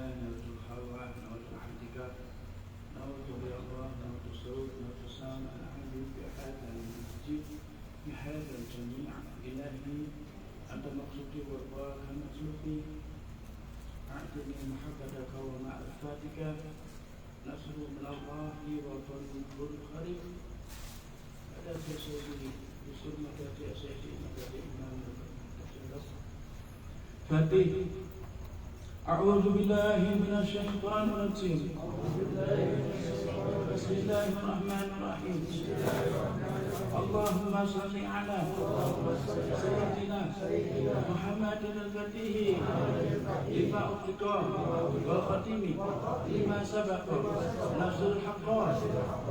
الله نوة الحواء نوة الاعتكاف نوة الرياضة نوة السرور نوة السامع الحبيب بهذا المسجد بهذا الجميع إلهي أنت مقصودي وارضاك مقصودي أعطني محبتك ومعرفتك نصر من الله لي وفضل الخير هذا سيدي بسلمة سيدي مدد إمام فاتح أعوذ بالله من الشيطان الرجيم بسم الله الرحمن الرحيم اللهم صل على سيدنا محمد الفتيح لما أطلق والختم لما سبق نصر الحق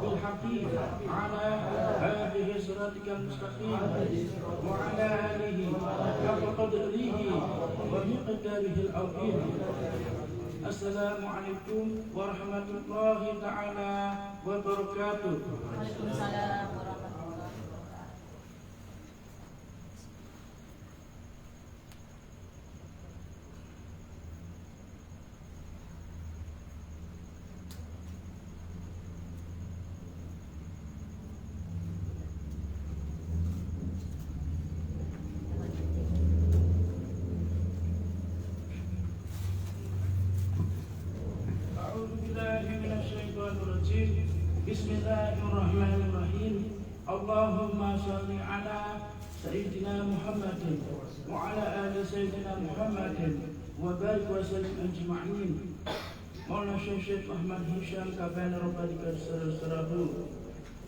بالحق على هذه صراطك المستقيم وعلى آله حق قدره ومقداره العظيم. السلام عليكم ورحمة الله تعالى وبركاته. Waalaikumsalam warahmatullahi wabarakatuh. Bismillahirrahmanirrahim. Allahumma shalli ala Sayyidina Muhammadin wa ala ali Sayyidina Muhammadin wa barik wa sallim ajma'in. Maulana Syekh Ahmad Hisham Kabana Rabbika Serabu.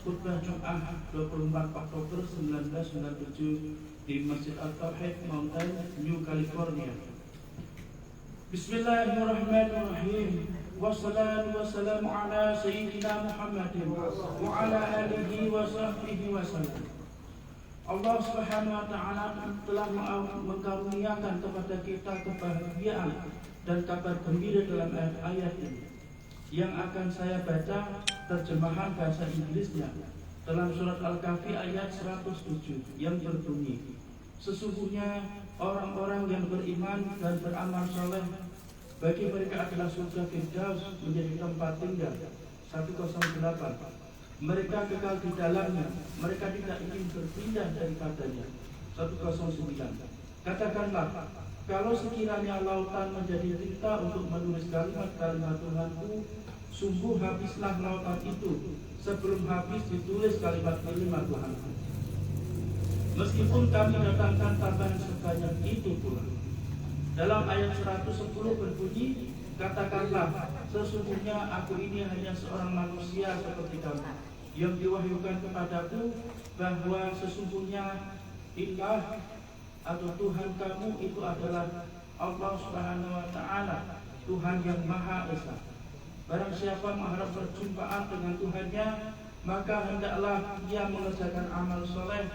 Khutbah Jumat 24 Oktober 1997 di Masjid Al-Tauhid Mountain, New California. Bismillahirrahmanirrahim. Wassalatu wassalamu ala Sayyidina Muhammadin wa ala alihi wa sahbihi wa sallam. Allah Subhanahu wa ta'ala telah mengkaruniakan kepada kita kebahagiaan dan kabar gembira dalam ayat ini yang akan saya baca terjemahan bahasa Inggrisnya dalam surat Al-Kahfi ayat 107 yang berbunyi, sesungguhnya orang-orang yang beriman dan beramal soleh bagi mereka adalah surga Firdaus menjadi tempat tinggal. 108. Mereka kekal di dalamnya, mereka tidak ingin berpindah daripadanya. 109. Katakanlah, kalau sekiranya lautan menjadi tinta untuk menulis kalimat-kalimat Tuhanku, sungguh habislah lautan itu sebelum habis ditulis kalimat-kalimat Tuhanku. Meskipun kami datangkan tambahan sebanyak itu pula. Dalam ayat 110 berbunyi, katakanlah, sesungguhnya aku ini hanya seorang manusia seperti kamu, yang diwahyukan kepadaku bahwa sesungguhnya ilah atau Tuhan kamu itu adalah Allah Subhanahu wa ta'ala, Tuhan yang Maha Esa. Barang siapa mengharap perjumpaan dengan Tuhannya, maka hendaklah ia mengerjakan amal soleh,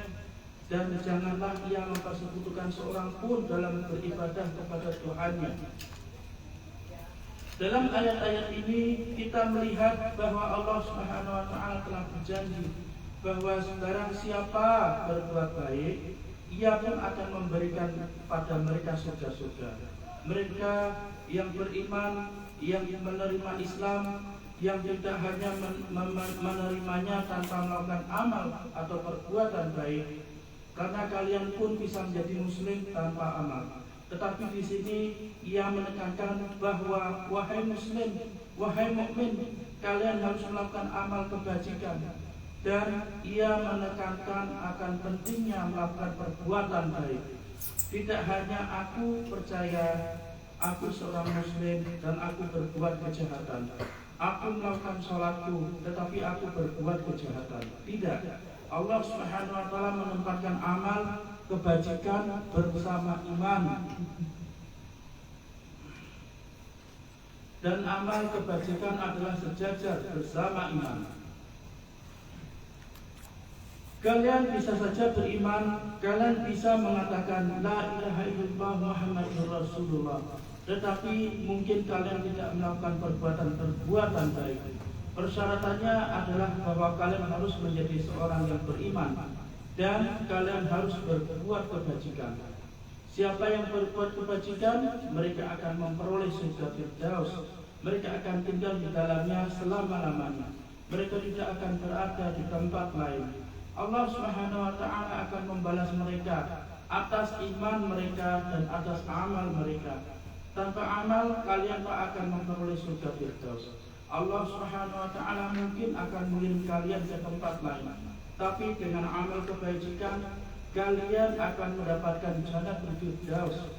dan janganlah ia mempersekutukan seorang pun dalam beribadah kepada Tuhannya. Dalam ayat-ayat ini kita melihat bahwa Allah Subhanahu wa ta'ala telah berjanji bahwa barang siapa berbuat baik, ia pun akan memberikan pada mereka surga-surga. Mereka yang beriman, yang menerima Islam, yang tidak hanya menerimanya tanpa melakukan amal atau perbuatan baik, karena kalian pun bisa menjadi muslim tanpa amal. Tetapi di sini ia menekankan bahwa wahai muslim, wahai mukmin, kalian harus melakukan amal kebajikan. Dan ia menekankan akan pentingnya melakukan perbuatan baik. Tidak hanya aku percaya, aku seorang muslim dan aku berbuat kejahatan, aku melakukan sholatku tetapi aku berbuat kejahatan. Tidak. Allah Subhanahu wa ta'ala menempatkan amal kebajikan bersama iman. Dan amal kebajikan adalah sejajar bersama iman. Kalian bisa saja beriman, kalian bisa mengatakan la ilaha illallah Muhammadur Rasulullah, tetapi mungkin kalian tidak melakukan perbuatan baik. Persyaratannya adalah bahwa kalian harus menjadi seorang yang beriman dan kalian harus berbuat kebajikan. Siapa yang berbuat kebajikan, mereka akan memperoleh surga Firdaus. Mereka akan tinggal di dalamnya selama-lamanya. Mereka tidak akan berada di tempat lain. Allah Subhanahu wa Ta'ala akan membalas mereka atas iman mereka dan atas amal mereka. Tanpa amal, kalian tak akan memperoleh surga Firdaus. Allah Subhanahu wa Ta'ala mungkin akan mengirim kalian ke tempat lain, tapi dengan amal kebajikan kalian akan mendapatkan Jannatul Firdaus.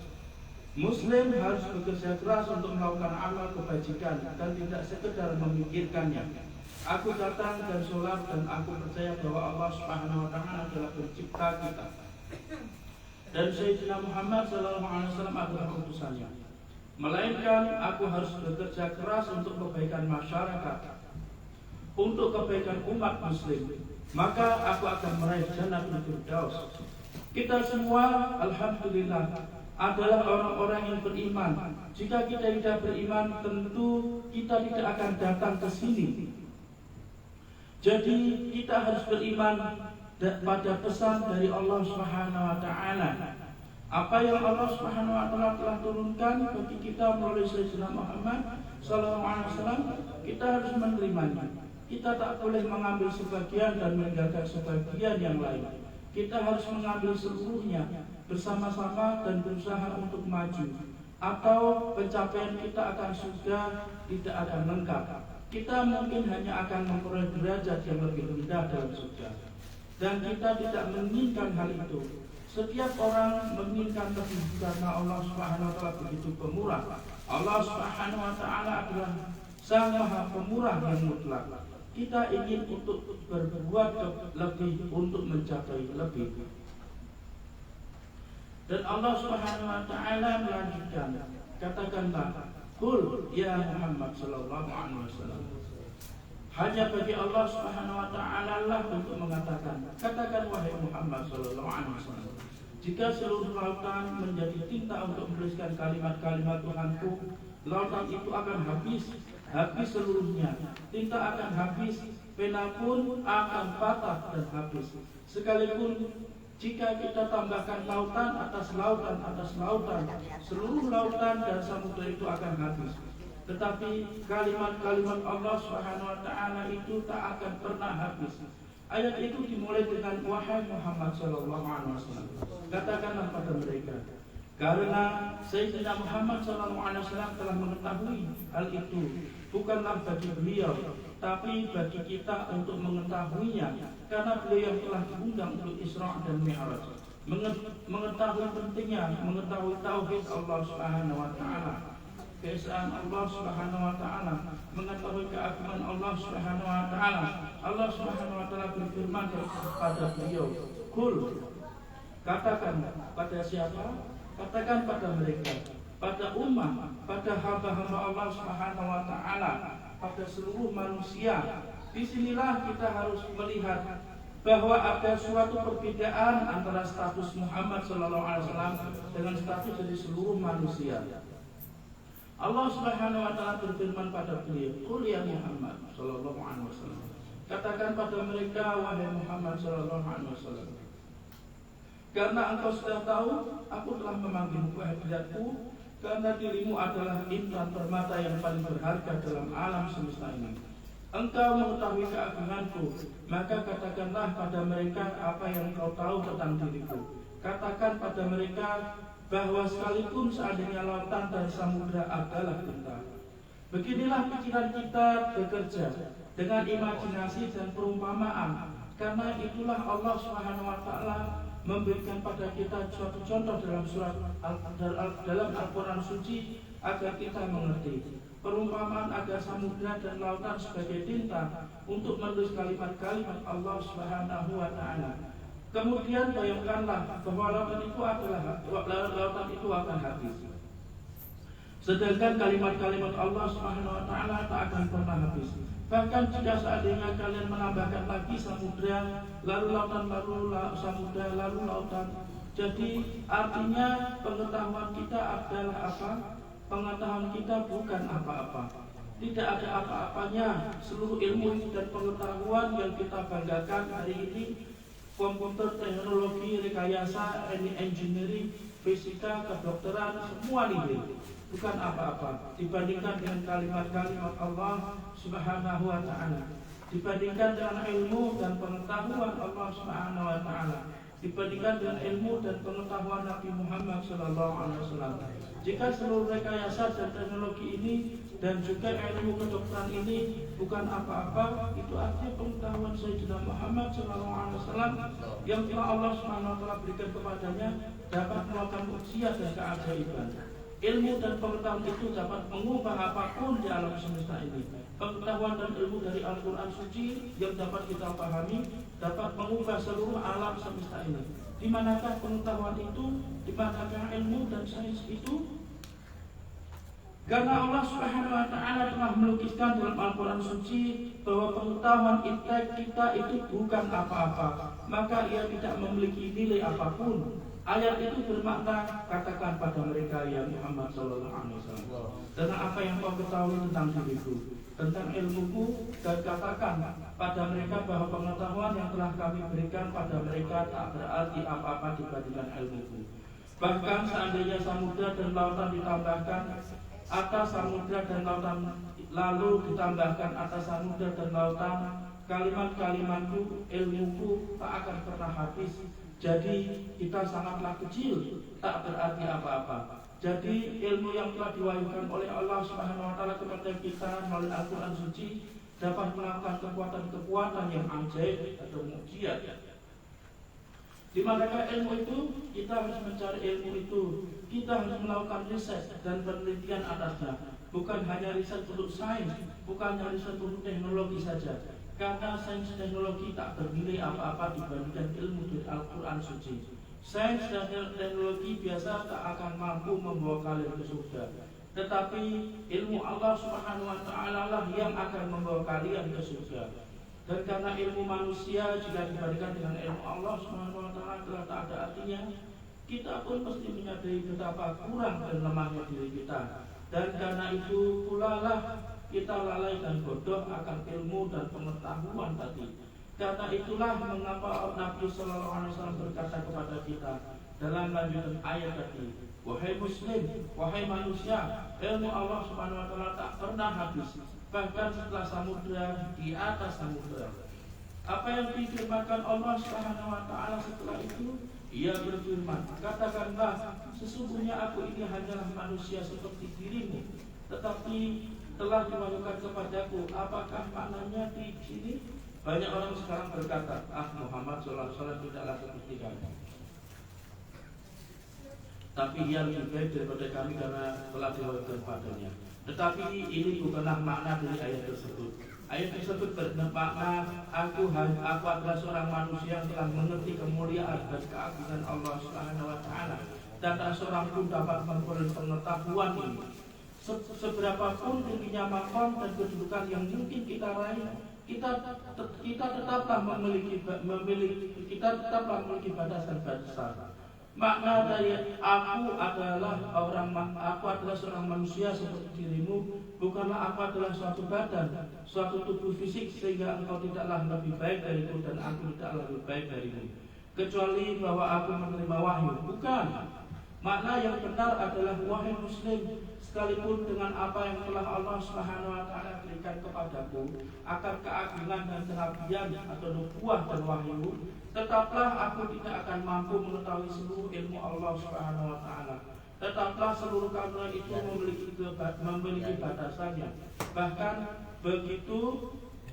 Muslim harus bekerja keras untuk melakukan amal kebajikan dan tidak sekedar memikirkannya. Aku datang dan sholat dan aku percaya bahwa Allah Subhanahu wa Ta'ala adalah pencipta kita dan Sayyidina Muhammad SAW adalah utusannya. Melainkan aku harus bekerja keras untuk kebaikan masyarakat, untuk kebaikan umat muslim, maka aku akan meraih Jannatul Firdaus. Kita semua alhamdulillah adalah orang-orang yang beriman. Jika kita tidak beriman, tentu kita tidak akan datang ke sini. Jadi kita harus beriman pada pesan dari Allah Subhanahu wa Ta'ala. Apa yang Allah Subhanahu wa Ta'ala telah turunkan bagi kita melalui Sayyidina Muhammad SAW, kita harus menerimanya. Kita tak boleh mengambil sebagian dan meninggalkan sebagian yang lain. Kita harus mengambil seluruhnya bersama-sama dan berusaha untuk maju, atau pencapaian kita akan tidak akan lengkap. Kita mungkin hanya akan memperoleh derajat yang lebih rendah dalam surga, dan kita tidak menginginkan hal itu. Setiap orang menginginkan lebih karena Allah Subhanahu wa Ta'ala begitu pemurah. Allah Subhanahu wa Ta'ala adalah Sang Maha Pemurah yang mutlak. Kita ingin untuk berbuat lebih, untuk mencapai lebih. Dan Allah Subhanahu wa Ta'ala melanjutkan, katakanlah, qul ya Muhammad sallallahu alaihi wasallam. Hanya bagi Allah Subhanahu wa Ta'ala lah untuk mengatakan, katakan wahai Muhammad sallallahu alaihi wasallam, jika seluruh lautan menjadi tinta untuk menuliskan kalimat-kalimat Tuhanku, lautan itu akan habis seluruhnya. Tinta akan habis, pena pun akan patah dan habis. Sekalipun jika kita tambahkan lautan atas lautan, seluruh lautan dan samudra itu akan habis. Tetapi kalimat-kalimat Allah Subhanahu wa Ta'ala itu tak akan pernah habis. Ayat itu dimulai dengan wahai Muhammad sallallahu alaihi wasallam. Katakanlah pada mereka, karena Sayyidina Muhammad sallallahu alaihi wasallam telah mengetahui hal itu, bukanlah bagi beliau, tapi bagi kita untuk mengetahuinya, karena beliau telah diundang untuk Isra dan Mi'raj. Mengetahui pentingnya mengetahui tauhid Allah Subhanahu wa Ta'ala, keesaan Allah Subhanahu wa Ta'ala, mengetahui keagungan Allah Subhanahu wa Ta'ala. Allah Subhanahu wa Ta'ala berfirman kepada beliau, qul, katakan pada siapa? Katakan pada mereka, pada umat, pada hamba-hamba Allah Subhanahu wa Ta'ala, pada seluruh manusia. Disinilah kita harus melihat bahwa ada suatu perbedaan antara status Muhammad sallallahu alaihi wasallam dengan status dari seluruh manusia. Allah Subhanahu wa Ta'ala berfirman pada beliau, qul ya Muhammad sallallahu alaihi wasallam. Katakan pada mereka, wahai Muhammad sallallahu alaihi wasallam, karena engkau sudah tahu, aku telah memanggilmu kehadiratku, karena dirimu adalah intan permata yang paling berharga dalam alam semesta ini. Engkau mengetahui keagunganku, maka katakanlah pada mereka apa yang engkau tahu tentang diriku. Katakan pada mereka bahwa sekalipun seandainya lautan dan samudra adalah tinta. Beginilah pikiran kita bekerja dengan imajinasi dan perumpamaan, karena itulah Allah Subhanahu wa Ta'ala memberikan pada kita suatu contoh dalam dalam Al-Quran suci agar kita mengerti. Perumpamaan agar samudra dan lautan sebagai tinta untuk menulis kalimat-kalimat Allah Subhanahu wa Ta'ala. Kemudian bayangkanlah bahwa lautan itu akan habis. Sedangkan kalimat-kalimat Allah Subhanahu wa Ta'ala tak akan pernah habis. Bahkan jika seandainya kalian menambahkan lagi samudra, lalu lautan, lalu samudra, lalu lautan. Jadi artinya pengetahuan kita adalah apa? Pengetahuan kita bukan apa-apa. Tidak ada apa-apanya. Seluruh ilmu dan pengetahuan yang kita banggakan hari ini, komputer, teknologi, rekayasa, engineering, fisika, kedokteran, semua nihil, bukan apa-apa dibandingkan dengan kalimat-kalimat Allah Subhanahu wa Ta'ala, dibandingkan dengan ilmu dan pengetahuan Allah Subhanahu wa Ta'ala, dibandingkan dengan ilmu dan pengetahuan Nabi Muhammad SAW. Jika seluruh rekayasa dan teknologi ini dan juga ilmu kedokteran ini bukan apa-apa, itu artinya pengetahuan Sayyidina Muhammad SAW yang telah Allah SWT berikan kepadanya dapat melakukan mukjizat dan keajaiban. Ilmu dan pengetahuan itu dapat mengubah apapun di alam semesta ini. Pengetahuan dan ilmu dari Al-Quran Suci yang dapat kita pahami dapat mengubah seluruh alam semesta ini. Di manakah pengetahuan itu? Di manakah ilmu dan sains itu? Karena Allah Subhanahu wa Ta'ala telah melukiskan dalam Al-Quran Suci bahwa pengetahuan intelek kita itu bukan apa-apa, maka ia tidak memiliki nilai apapun. Ayat itu bermakna, katakan pada mereka ya Muhammad sallallahu alaihi wasallam, tentang apa yang kau ketahui tentang diriku, tentang ilmuku, dan katakan pada mereka bahwa pengetahuan yang telah kami berikan pada mereka tak berarti apa-apa dibandingkan ilmuku. Bahkan seandainya samudra dan lautan ditambahkan atas samudra dan lautan, lalu ditambahkan atas samudra dan lautan, kalimat-kalimatku, ilmuku tak akan pernah habis. Jadi kita sangatlah kecil, tak berarti apa-apa. Jadi ilmu yang telah diwahyukan oleh Allah Subhanahu wa Ta'ala kepada kita melalui Al-Quran Suci dapat melakukan kekuatan-kekuatan yang ajaib atau mukjizat. Di manakah ilmu itu? Kita harus mencari ilmu itu. Kita harus melakukan riset dan penelitian atasnya. Bukan hanya riset untuk sains, bukan hanya riset untuk teknologi saja. Karena sains teknologi tak bernilai apa-apa dibandingkan ilmu dari Al-Quran Suci. Sains dan teknologi biasa tak akan mampu membawa kalian ke surga. Tetapi ilmu Allah Subhanahu wa Ta'ala lah yang akan membawa kalian ke surga. Dan karena ilmu manusia jika dibandingkan dengan ilmu Allah Subhanahu wa Ta'ala telah tak ada artinya, kita pun mesti menyadari betapa kurang dan lemahnya diri kita. Dan karena itu pula lah kita lalai dan bodoh akan ilmu dan pengetahuan tadi. Karena itulah mengapa Nabi Sallallahu Alaihi Wasallam berkata kepada kita dalam lanjutan ayat tadi, wahai muslim, wahai manusia, ilmu Allah Subhanahu Wa Taala tak pernah habis, bahkan setelah samudra, di atas samudra. Apa yang difirmankan Allah Subhanahu Wa Taala setelah itu? Ia berfirman, katakanlah, sesungguhnya aku ini hanyalah manusia seperti dirimu, tetapi telah diwahyukan kepadaku. Apakah maknanya di sini? Banyak orang sekarang berkata, Muhammad SAW tidaklah seperti kami, tapi ia lebih baik daripada kami karena telah diwahyukan padanya. Tetapi ini bukanlah makna dari ayat tersebut. Ayat tersebut bermakna aku adalah seorang manusia yang telah mengerti kemuliaan dan keagungan Allah Subhanahu wa Ta'ala, dan tak seorang pun dapat memperoleh pengetahuan ini. Seberapapun tingginya maqam dan kedudukan yang mungkin kita raih, kita tetaplah memiliki batasan-batasan. Makna dari aku adalah seorang manusia seperti dirimu, bukanlah aku adalah suatu badan, suatu tubuh fisik sehingga engkau tidaklah lebih baik dariku dan aku tidaklah lebih baik darimu, kecuali bahwa aku menerima wahyu. Bukan. Makna yang benar adalah wahai muslim, sekalipun dengan apa yang telah Allah Subhanahu wa Ta'ala berikan kepadaku akan keagungan dan kenabian atau nubuah dan wahyu, tetaplah aku tidak akan mampu mengetahui seluruh ilmu Allah Subhanahu wa Ta'ala. Tetaplah seluruh karunia itu memiliki batasannya. Bahkan begitu,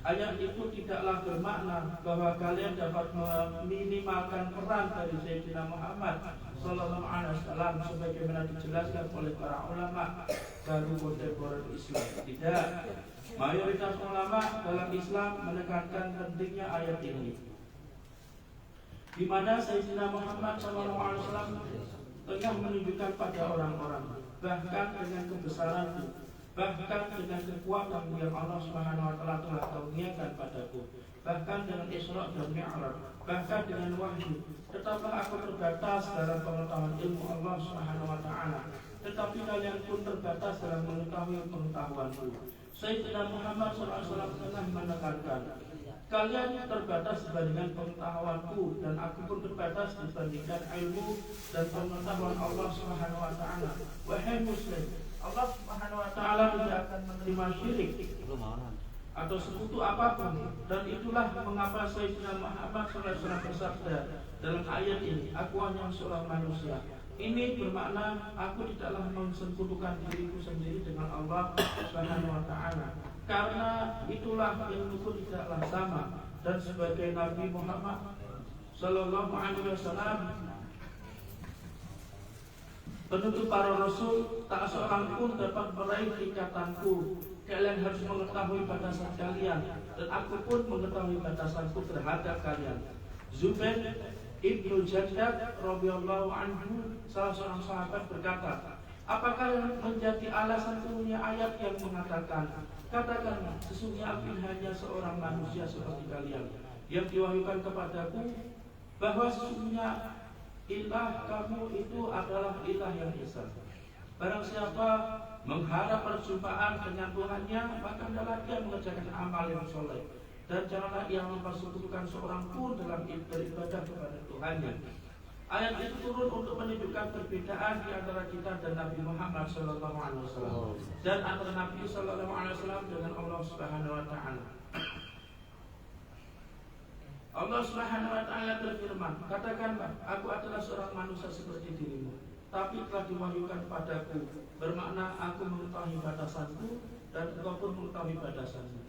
ayat itu tidaklah bermakna bahwa kalian dapat meminimalkan peran dari Sayyidina Muhammad Sallallahu Alaihi Wasallam sebagaimana dijelaskan oleh para ulama baru kontemporer Islam. Tidak. Mayoritas ulama dalam Islam menekankan pentingnya ayat ini, di mana Sayyidina Muhammad Sallallahu Alaihi Wasallam tengah menunjukkan pada orang-orang, bahkan dengan kebesaranku, bahkan dengan kekuatan yang Allah Subhanahu wa Ta'ala telah karuniakan padaku, bahkan dengan Isra dan Mi'raj, bahkan dengan wahyu, tetaplah aku terbatas dalam pengetahuan ilmu Allah Subhanahu wa Ta'ala, tetapi kalian pun terbatas dalam mengetahui pengetahuanku. Sayyidina Muhammad SAW telah menekankan Kalian terbatas dibandingkan pengetahuanku, dan aku pun terbatas dibandingkan ilmu dan pengetahuan Allah Subhanahu wa taala. Wahai muslim, Allah Subhanahu wa taala tidak akan menerima syirik atau sekutu apapun, dan itulah mengapa Sayyidina Muhammad SAW bersabda dalam ayat ini, aku hanya seorang manusia. Ini bermakna aku tidaklah mensekutukan diriku sendiri dengan Allah Subhanahu wa taala. Karena itulah ilmuku tidaklah sama, dan sebagai Nabi Muhammad sallallahu alaihi wasallam, penutup para rasul, tak seorang pun dapat meraih ikatanku. Kalian harus mengetahui batasan kalian, dan aku pun mengetahui batasanku terhadap kalian. Zubair Ibnu Jadad radhiyallahu anhu, salah seorang sahabat, berkata, apakah yang menjadi alasan turunnya ayat yang mengatakan, katakanlah, sesungguhnya aku hanya seorang manusia seperti kalian, yang diwahyukan kepadaku bahwa sesungguhnya ilah kamu itu adalah ilah yang esa. Barang siapa mengharap perjumpaan dengan Tuhannya, maka hendaklah dia mengerjakan amal yang soleh, dan janganlah ia mempersekutukan seorang pun dalam beribadah kepada Tuhannya. Ayat itu turun untuk menunjukkan perbedaan di antara kita dan Nabi Muhammad SAW, dan antara Nabi SAW dengan Allah Subhanahu wa taala. Allah Subhanahu wa taala berfirman, katakanlah, aku adalah seorang manusia seperti dirimu, tapi telah diwahyukan padaku, bermakna aku mengetahui batasanku dan engkau pun mengetahui batasanmu.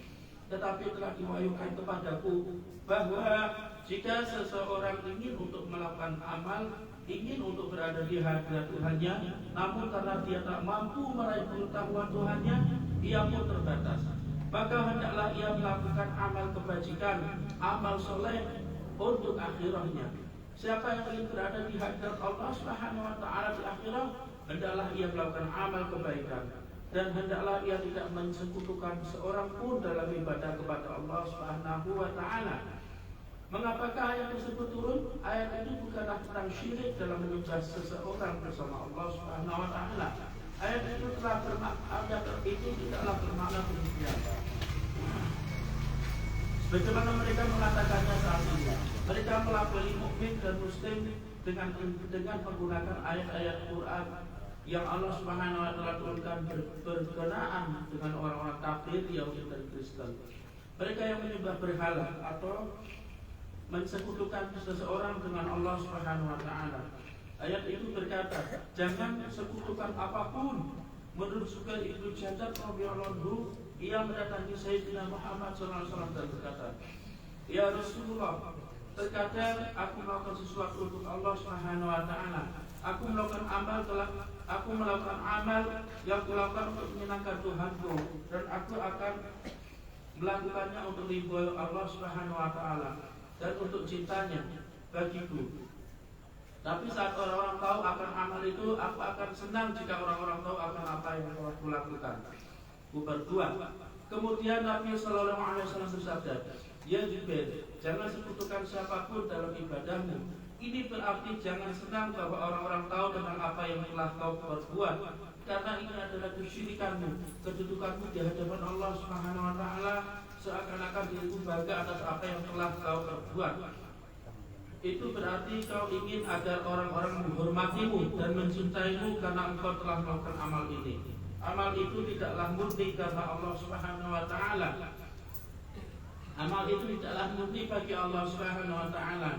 Tetapi telah diwahyukan kepadaku bahwa jika seseorang ingin untuk melakukan amal, ingin untuk berada di hadirat Tuhannya, namun karena dia tak mampu meraih pengetahuan Tuhannya, ia pun terbatas, maka hendaklah ia melakukan amal kebajikan, amal soleh untuk akhirahnya. Siapa yang ingin berada di hadirat Allah Subhanahu wa taala di akhirat, hendaklah ia melakukan amal kebaikan, dan hendaklah ia tidak mensekutukan seorang pun dalam ibadah kepada Allah Subhanahu wa taala. Mengapakah ayat tersebut turun? Ayat itu bukanlah tentang syirik dalam menyembah seseorang bersama Allah Subhanahu wa taala. Ayat itu tidaklah bermakna demikian. Bagaimana mereka mengatakannya saat ini? Mereka melabeli mukmin dan muslim dengan menggunakan ayat-ayat Quran yang Allah Subhanahu wa taala turunkan berkenaan dengan orang-orang kafir, Yahudi dan Kristen. Mereka yang menyembah berhala atau mensekutukan seseorang dengan Allah Subhanahu wa taala. Ayat itu berkata, jangan sekutukan apapun. Menurut Zubair Ibnu Jadad radhiyallahu anhu, ia mendatangi Sayyidina Muhammad SAW dan berkata, ya Rasulullah, terkadang aku melakukan sesuatu untuk Allah Subhanahu wa taala. Aku melakukan amal yang kulakukan untuk menyenangkan Tuhanku, dan aku akan melakukannya untuk ridho Allah Subhanahu wa taala dan untuk cintanya bagiku. Tapi saat orang-orang tahu akan amal itu, aku akan senang jika orang-orang tahu akan apa yang telah kulakukan. Berdua. Kemudian Nabi Sallallahu Alaihi Wasallam bersabda, ya Jibril, jangan sekutukan siapapun dalam ibadahmu. Ini berarti jangan senang bahwa orang-orang tahu tentang apa yang telah kau perbuat, karena ini adalah kesyirikanmu, kedudukanmu di hadapan Allah Subhanahu wa taala, seakan-akan dirimu bangga atas apa yang telah kau perbuat. Itu berarti kau ingin agar orang-orang menghormatimu dan mencintaimu karena engkau telah melakukan amal ini. Amal itu tidaklah murni karena Allah Subhanahu wa taala. Amal itu tidaklah murni bagi Allah Subhanahu wa taala.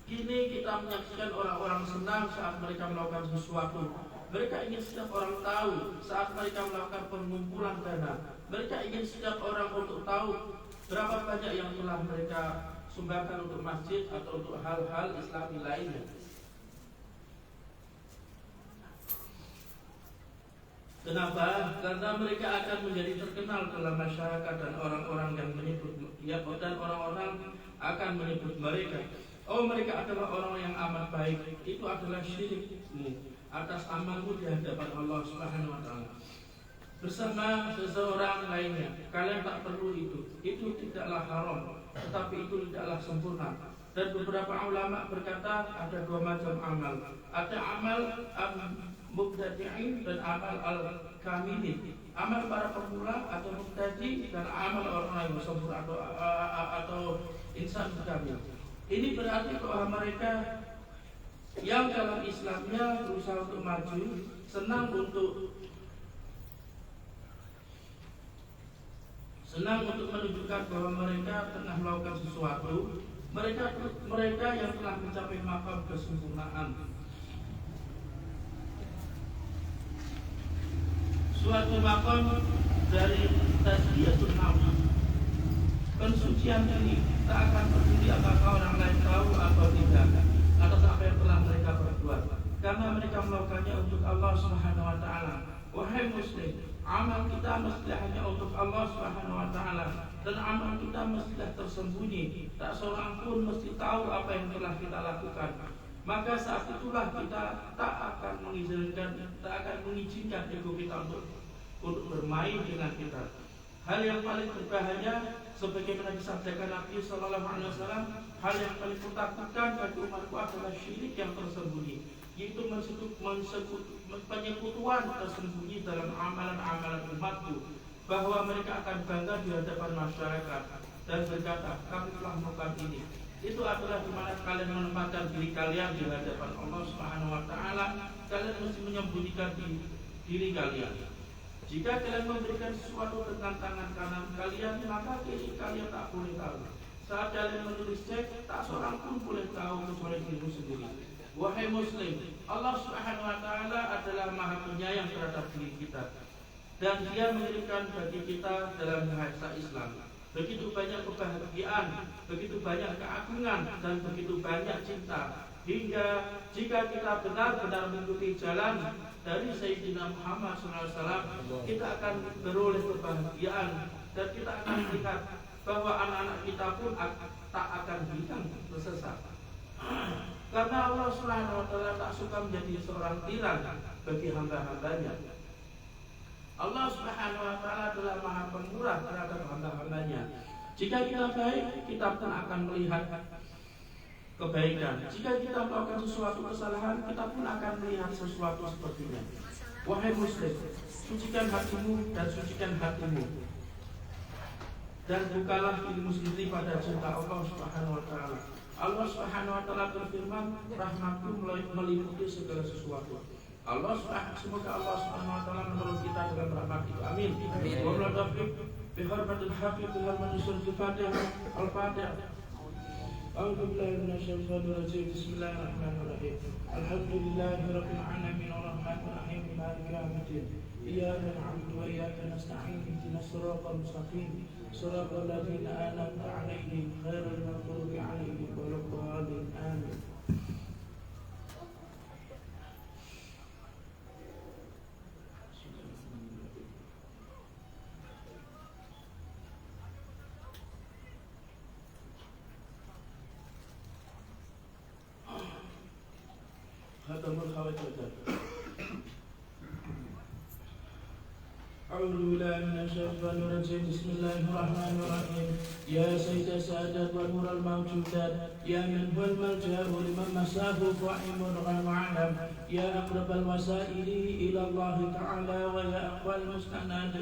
Kini kita menyaksikan orang-orang senang saat mereka melakukan sesuatu. Mereka ingin setiap orang tahu saat mereka melakukan pengumpulan dana. Mereka ingin setiap orang untuk tahu berapa banyak yang telah mereka sumbangkan untuk masjid atau untuk hal-hal Islami lainnya. Kenapa? Karena mereka akan menjadi terkenal dalam masyarakat, dan orang-orang yang menyebut dan orang-orang akan menyebut mereka, oh mereka adalah orang yang amat baik. Itu adalah syirikmu atas amalmu di hadapan Allah Subhanahu wa taala bersama seseorang lainnya. Kalian tak perlu itu. Itu tidaklah haram, tetapi itu tidaklah sempurna. Dan beberapa ulama berkata ada dua macam amal. Ada amal mubtadi'in dan amal al-kamilin. Amal para pemula atau mubtadi dan amal orang yang sempurna atau insan kamil. Ini berarti bahwa mereka yang dalam Islamnya berusaha untuk maju, senang untuk menunjukkan bahwa mereka tengah melakukan sesuatu. Mereka yang telah mencapai maqam kesempurnaan. Suatu maqam dari tazkiyatun nafs, pensucian diri, tak akan peduli apakah orang lain tahu atau tidak atas apa yang telah mereka perbuat, karena mereka melakukannya untuk Allah Subhanahu wa taala. Wahai muslim, amal kita mestilah hanya untuk Allah Subhanahu wa taala, dan amal kita mestilah tersembunyi, tak seorang pun mesti tahu apa yang telah kita lakukan. Maka saat itulah kita tak akan mengizinkan ego kita untuk bermain dengan kita. Hal yang paling berbahaya, sebagaimana disabdakan Nabi Sallallahu Alaihi Wasallam, hal yang paling kutakutkan bagi umatku adalah syirik yang tersembunyi, yaitu penyekutuan tersembunyi dalam amalan-amalan umatku, bahwa mereka akan bangga di hadapan masyarakat dan berkata, kami telah melakukan ini. Itu adalah di mana kalian menempatkan diri kalian di hadapan Allah Subhanahu wa taala. Kalian mesti menyembunyikan diri kalian. Jika kalian memberikan sesuatu dengan tangan kanan kalian, maka kiri kalian tak boleh tahu. Saat kalian menulis cek, tak seorang pun boleh tahu kecuali dirimu sendiri. Wahai muslim, Allah Subhanahu wa taala adalah Maha Penyayang terhadap diri kita, dan Dia mengirimkan bagi kita dalam bahasa Islam begitu banyak kebahagiaan, begitu banyak keagungan, dan begitu banyak cinta, hingga jika kita benar-benar mengikuti jalan dari Sayyidina Muhammad SAW, kita akan beroleh kebahagiaan, dan kita akan melihat bahwa anak-anak kita pun tak akan hilang tersesat. Karena Allah Subhanahu wa taala tak suka menjadi seorang tiran bagi hamba-hambanya. Allah Subhanahu wa taala adalah Maha Pemurah terhadap hamba-hambanya. Jika kita baik, kita pun akan melihat kebaikan. Jika kita melakukan sesuatu kesalahan, kita pun akan melihat sesuatu sepertinya. Wahai muslim, sucikan hatimu dan sucikan hatimu, dan bukalah dirimu sendiri pada cinta Allah Subhanahu wa taala. Allah Subhanahu wa taala berfirman, rahmatku meliputi segala sesuatu. Semoga Allah Subhanahu wa taala menolong kita dengan rahmat itu. Amin. Wa la tafriq bi hurmatil haqqi bi hurmatil suratul Fatihah. Al-Fatihah. A'udzu billahi minasy syaithanir rajim. Bismillahirrahmanirrahim. Alhamdulillahi rabbil alamin arrahmanir rahim maliki yaumiddin. Iyyaka na'budu wa iyyaka nasta'in. Ihdinas siratal mustaqim. Siratal ladzina an'amta 'alaihim ghairil maghdubi 'alaihim waladdallin. Amin. أعوذ بالله من الشيطان الرجيم. بسم الله الرحمن الرحيم. يا سيد السادات ونور الموجودات، يا من هو الملجأ لمن مساه ضعيف غير معلم، يا أقرب الوسائل إلى الله تعالى ويا أقوى المستند،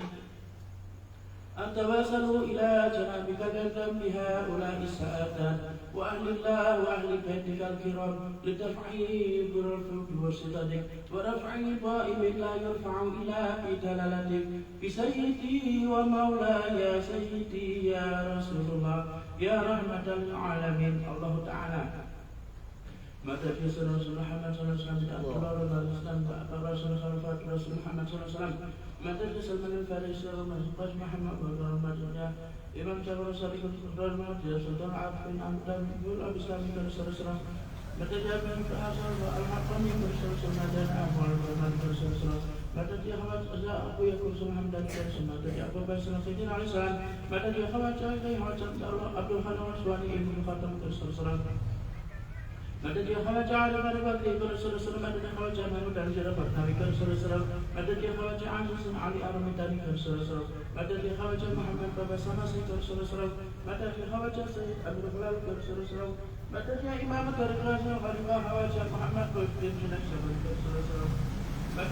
أتواصلوا إلى جنابك جدا بهؤلاء السادات وأهل الله وأهل بيتك الكرام لتفعيل بالرفق وصدقك ورفع ضائب لا يرفع إلا بدلالتك بسيدي ومولاي يا سيدي يا رسول الله يا رحمة للعالمين. الله تعالى مدد رسول محمد صلى الله عليه وسلم الله الإسلام رسول رسول محمد صلى الله عليه وسلم مدد سلمان الفارسي ومسقط محمد والرحمة إمام جابر الصديق الرحمة يا سلطان عارفين أمدان يقول أبي إسلام رسول الله مدد جابر الفاسر والحقم رسول مدد أمر الرحمن رسول الله مدد يا خوات أزاء أبو يكون سلام دان رسول مدد يا أبو بكر سيدنا عليه السلام مدد يا خوات جاي خوات الله عبد الرحمن وسواني ابن خاتم رسول الله مدد يا خواجة علي بن بكر رسول الله مدد يا خواجة محمود علي جرفت نبي رسول الله مدد يا خواجة عزيز علي أرمي تاني رسول الله مدد يا خواجة محمد بابا سناسي رسول الله مدد يا خواجة سيد أبو الخلال رسول الله مدد يا إمام الطريق رسول الله خواجة محمد بن جنك رسول الله مدد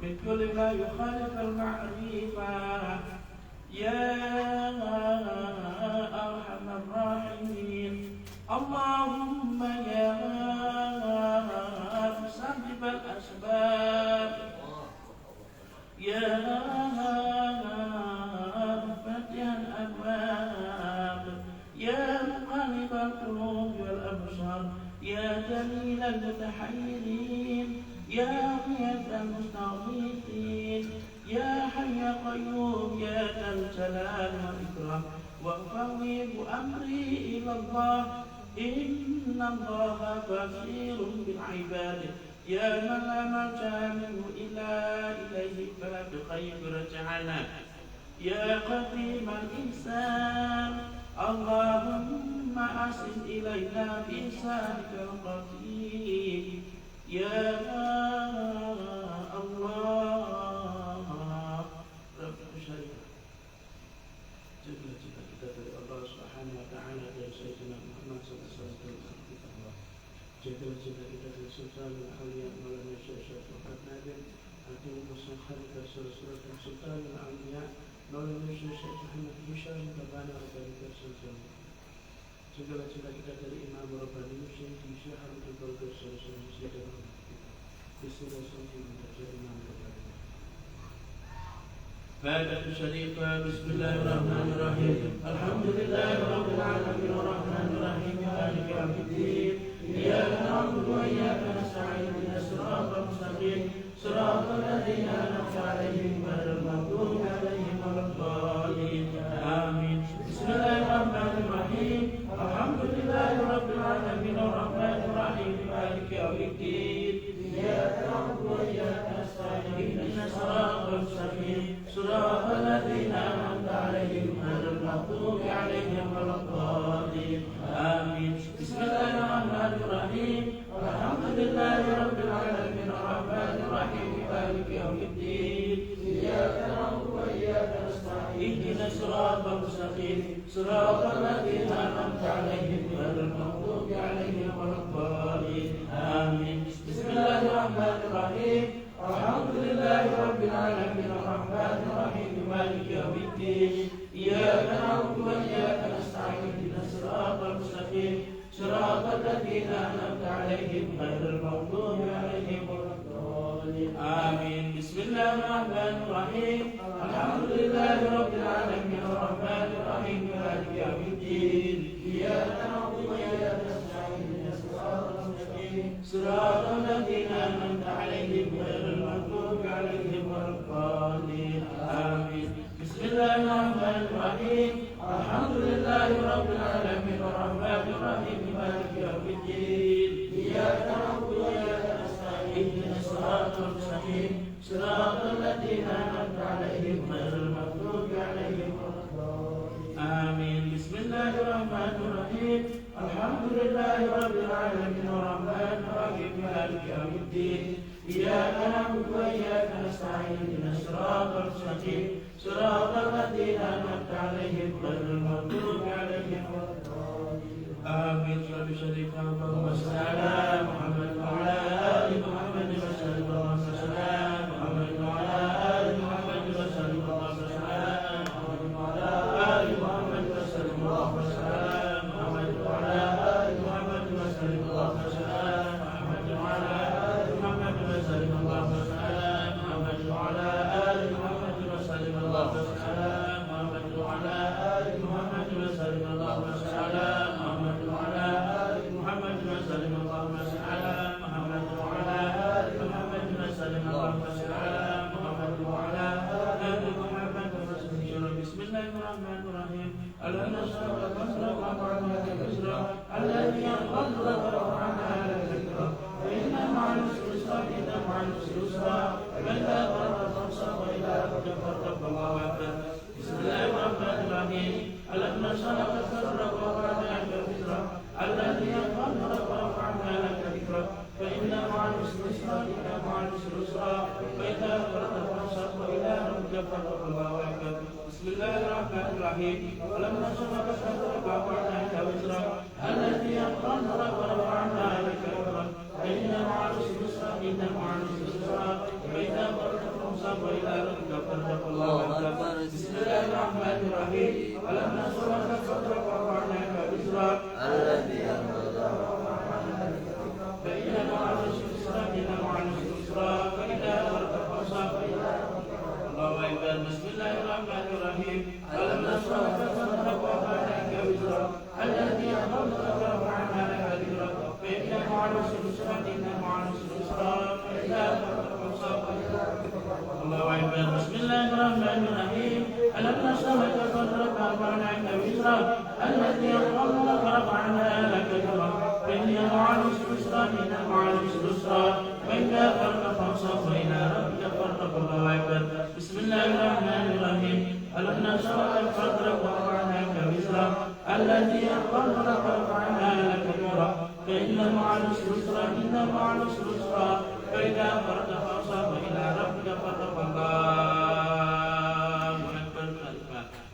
من كل ما يخالف المعرفة يا أرحم الراحمين. اللهم يا مسبب الأسباب يا مفتح الأبواب يا مقلب القلوب والأبصار يا دليل المتحيرين يا غيث المستغيثين يا حي يا قيوم يا ذا الجلال والإكرام. وأفوض أمري إلى الله إن الله بصير بالعباد يا من لا ملجأ منه إلا إليه فلا بخير رجعنا يا قديم الإنسان. اللهم أحسن إلينا بإحسانك القديم يا الله رب الشريعة. جل cita-cita dari Allah Subhanahu wa taala dari Sayyidina Muhammad sallallahu alaihi wasallam. Jaga cita-cita dari Sultan al-Auliya Maulana Syekh Muhammad Nadim Hakim Musa Khalifah Sultan Sultan al-Auliya Maulana Syekh Muhammad Bishar Tabana Rabbani Sultan. Segala cita-cita dari Imam Rabbani Syekh Syekh Harun Al-Qadr Sultan Syekh Bismillah Imam Rabbani. فاتحة الشريفة. بسم الله الرحمن الرحيم. الحمد لله رب العالمين الرحمن الرحيم مالك يوم الدين. إياك نعبد وإياك نستعين اهدنا الصراط المستقيم صراط الذين أنعمت عليهم غير المغضوب عليهم ولا الضالين آمين. بسم الله الرحمن الرحيم. الحمد لله رب العالمين الرحمن الرحيم مالك يوم الدين. إياك نعبد وإياك نستعين اهدنا الصراط المستقيم صراط الذين أنعمت عليهم غير المغضوب عليهم ولا الضالين آمين. بسم الله الرحمن الرحيم. الحمد لله رب العالمين الرحمن الرحيم مالك يوم الدين. إياك نعبد وإياك نستعين اهدنا الصراط المستقيم صراط الذين أنعمت عليهم غير المغضوب عليهم ولا الضالين آمين. بسم الله الرحمن الرحيم. الحمد لله رب العالمين الرحمن الرحيم مالك يوم الدين. إياك نعبد وإياك نستعين اهدنا الصراط المستقيم صراط الذين أنعمت عليهم غير المغضوب عليهم ولا الضالين آمين. بسم الله الرحمن الرحيم. الحمد لله رب العالمين الرحمن الرحيم مالك يوم الدين. إياك نعبد وإياك نستعين اهدنا الصراط المستقيم صراط الذين أنعمت عليهم غير المغضوب عليهم ولا الضالين آمين. بسم الله الرحمن الرحيم. الحمد لله رب العالمين الرحمن الرحيم مالك يوم الدين. إياك نعبد وإياك نستعين اهدنا الصراط المستقيم صراط الذين أنعمت عليهم غير المغضوب عليهم ولا الضالين آمين. بسم الله الرحمن الرحيم. الحمد لله رب العالمين الرحمن الرحيم مالك يوم الدين. إياك نعبد وإياك نستعين اهدنا الصراط المستقيم صراط الذين أنعمت عليهم غير المغضوب عليهم ولا الضالين آمين. رب شريف اللهم صل على محمد وعلى آل محمد وسلم. اللهم صل على محمد وعلى آل محمد وسلم. اللهم صل على محمد وعلى آل محمد وسلم. اللهم صل على محمد وعلى آل محمد وسلم. اللهم صل على محمد وعلى آل محمد وسلم. اللهم صل على محمد وعلى آل محمد وسلم. اللهم صل على محمد وعلى آل محمد وسلم. اللهم صل على محمد وعلى آل محمد وسلم. اللهم صل على محمد وعلى آل محمد وسلم. اللهم صل على محمد وعلى آل محمد وسلم. بسم الله الرحمن الرحيم. ألم نشرح لك صدرك ووضعنا لك وزرك الذي أنقض ورفعنا لك ذكرك فإن مع العسر يسرا إن مع العسر يسرا فإذا فرغت فانصب وإذا رجعت فارغب الله أكبر. بسم الله الرحمن الرحيم. ألم نشرح لك صدرك ووضعنا لك وزرك الذي أنقض ورفعنا لك ذكرك فإن مع العسر يسرا إن مع العسر يسرا فإذا فرغت فانصب وإذا رجعت فارغب الله أكبر. بسم الله الرحمن الرحيم. ألم نشرح لك صدرك ووضعنا لك وزرك الذي أنقض ورفعنا لك ذكرك فإن مع العسر يسرا إن مع العسر يسرا فإذا فرغت فانصب إلى ربك فارغب. الله أكبر. بسم الله الرحمن الرحيم. ألم نشرح لك صدرك ورفعناك وزرك الذي أنقض ظهرك فإن مع العسر يسرا إن مع العسر يسرا فإذا فرغت فانصب إلى ربك. الله أكبر. بسم الله الرحمن الرحيم. ألم نشرح لك صدرك ورفعناك وزرك الذي أنقض ظهرك وعناك ذكرك فإن مع العسر يسرا إن مع العسر يسرا فإذا فرغت فانصب إلى ربك. الله أكبر. بسم الله الرحمن الرحيم. ألم نشرح لك صدرك ورفعناك وزرك الذي أنقض ظهرك وعناك ذكرك فإن مع العسر يسرا إن مع العسر يسرا فإذا فرغت فانصب إلى ربك فارغب. الله أكبر. بسم الله الرحمن الرحيم. ألم نشرح لك صدرك ورفعناك وزرك الذي أنقض ظهرك وعناك ذكرك فإن مع العسر يسرا إن مع العسر يسرا فإذا فرغت فانصب إلى ربك فارغب. الله أكبر.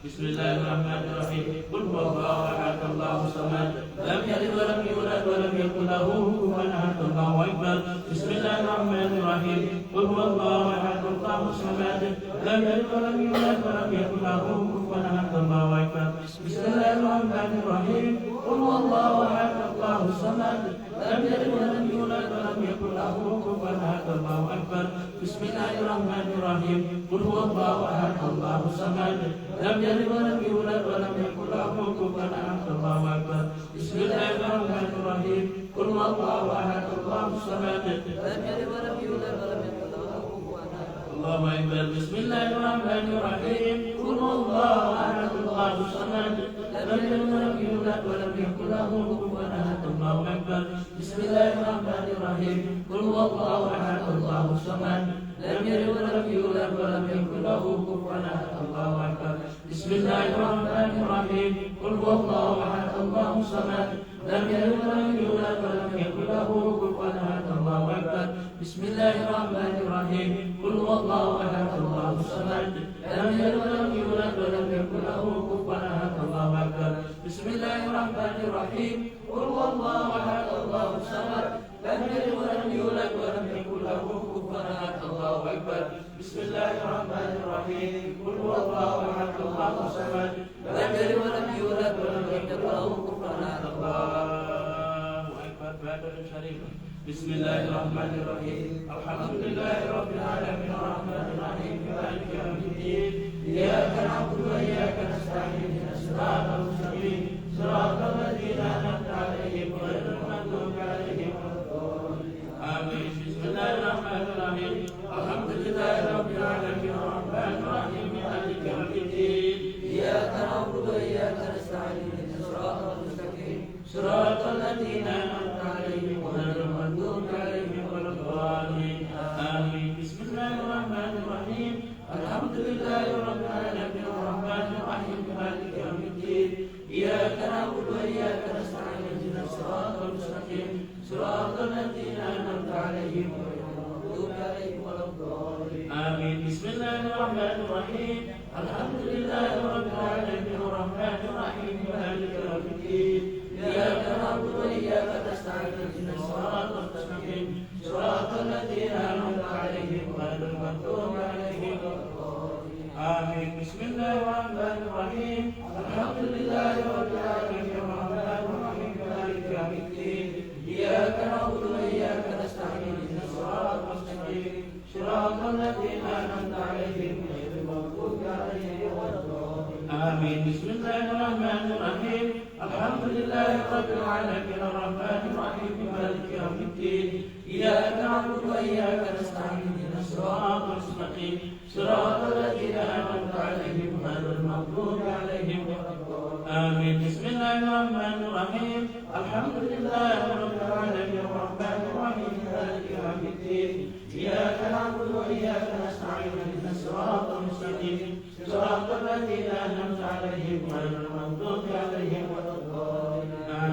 بسم الله الرحمن الرحيم. قل هو الله أحد الله الصمد لم يلد ولم يولد ولم يكن له كفوا أحد. الله أكبر. بسم الله الرحمن الرحيم. قل هو الله أحد الله الصمد لم يلد ولم يولد ولم يكن له كفوا أحد. الله أكبر. بسم الله الرحمن الرحيم. قل هو الله أحد الله الصمد لم يلد ولم يولد ولم يكن له كفوا أحد. الله أكبر. بسم الله الرحمن الرحيم. قل هو الله أحد الله الصمد لم يلد ولم يولد ولم يكن له كفوا أحد. الله أكبر. بسم الله الرحمن الرحيم. قل هو الله أحد الله الصمد لم يلد ولم يولد ولم يكن له كفوا أحد. الله أكبر. بسم الله الرحمن الرحيم. قل هو الله أحد الله الصمد لم يلد ولم يولد ولم يكن له كفوا أحد. الله أكبر. بسم الله الرحمن الرحيم. قل هو الله أحد الله الصمد لم يلد ولم يولد ولم يكن له كفوا أحد. الله أكبر. بسم الله الرحمن الرحيم. قل هو الله أحد الله الصمد لم يلد ولم يولد ولم يكن له كفوا أحد. الله أكبر. بسم الله الرحمن الرحيم. قل هو الله أحد الله الصمد لم يلد ولم يولد ولم يكن له كفوا أحد. الله أكبر. بسم الله الرحمن الرحيم. قل هو الله أحد الله الصمد لم يلد ولم يولد ولم يكن له كفوا أحد. الله أكبر. بسم الله الرحمن الرحيم. قل هو الله أحد الله الصمد لم يلد ولم يولد ولم يكن له كفوا أحد. الله أكبر. فاتح الشريف. بسم الله الرحمن الرحيم. الحمد لله رب العالمين الرحمن الرحيم مالك يوم الدين إياك نعبد وإياك نستعين اهدنا الصراط المستقيم صراط الذين أنعمت عليهم غير المغضوب عليهم ولا الضالين. آمين. بسم الله الرحمن الرحيم. الحمد لله رب العالمين الرحمن الرحيم مالك يوم الدين إياك نعبد وإياك نستعين اهدنا الصراط المستقيم صراط الذين أنعمت عليهم غير المغضوب عليهم ولا الضالين. آمين. بسم الله الرحمن الرحيم. الحمد لله رب العالمين الرحمن الرحيم مالك يوم الدين إياك نعبد وإياك نستعين اهدنا الصراط المستقيم صراط الذين أنعمت عليهم غير المغضوب عليهم ولا الضالين. آمين. بسم الله الرحمن الرحيم. الحمد لله رب العالمين الرحمن الرحيم مالك يوم الدين إياك نعبد وإياك نستعين اهدنا الصراط المستقيم صراط الذين أنعمت عليهم غير المغضوب عليهم ولا الضالين. آمين. بسم الله الرحمن الرحيم. الحمد لله رب العالمين الرحمن الرحيم مالك يوم الدين إياك نعبد وإياك نستعين اهدنا الصراط المستقيم صراط الذين أنعمت عليهم غير المغضوب عليهم ولا الضالين. آمين. بسم الله الرحمن الرحيم. الحمد لله رب العالمين الرحمن الرحيم مالك يوم الدين إياك نعبد وإياك نستعين اهدنا الصراط المستقيم صراط الذين أنعمت عليهم غير المغضوب عليهم ولا الضالين. آمين. بسم الله الرحمن الرحيم. الحمد لله رب العالمين الرحمن الرحيم مالك يوم الدين إياك نعبد وإياك نستعين اهدنا الصراط المستقيم صراط الذين أنعمت عليهم غير المغضوب عليهم ولا الضالين.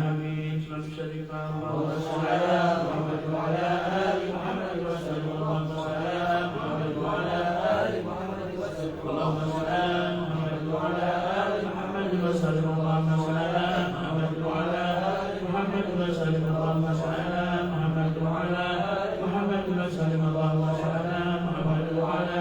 آمين. صلى الشريف اللهم صل على محمد وعلى آل محمد وسلم. اللهم صل على محمد وعلى آل محمد وسلم. اللهم صل على محمد وعلى آل محمد وسلم. اللهم صل على محمد وعلى آل محمد وسلم. اللهم صل على محمد وعلى آل محمد وسلم. اللهم صل على محمد وعلى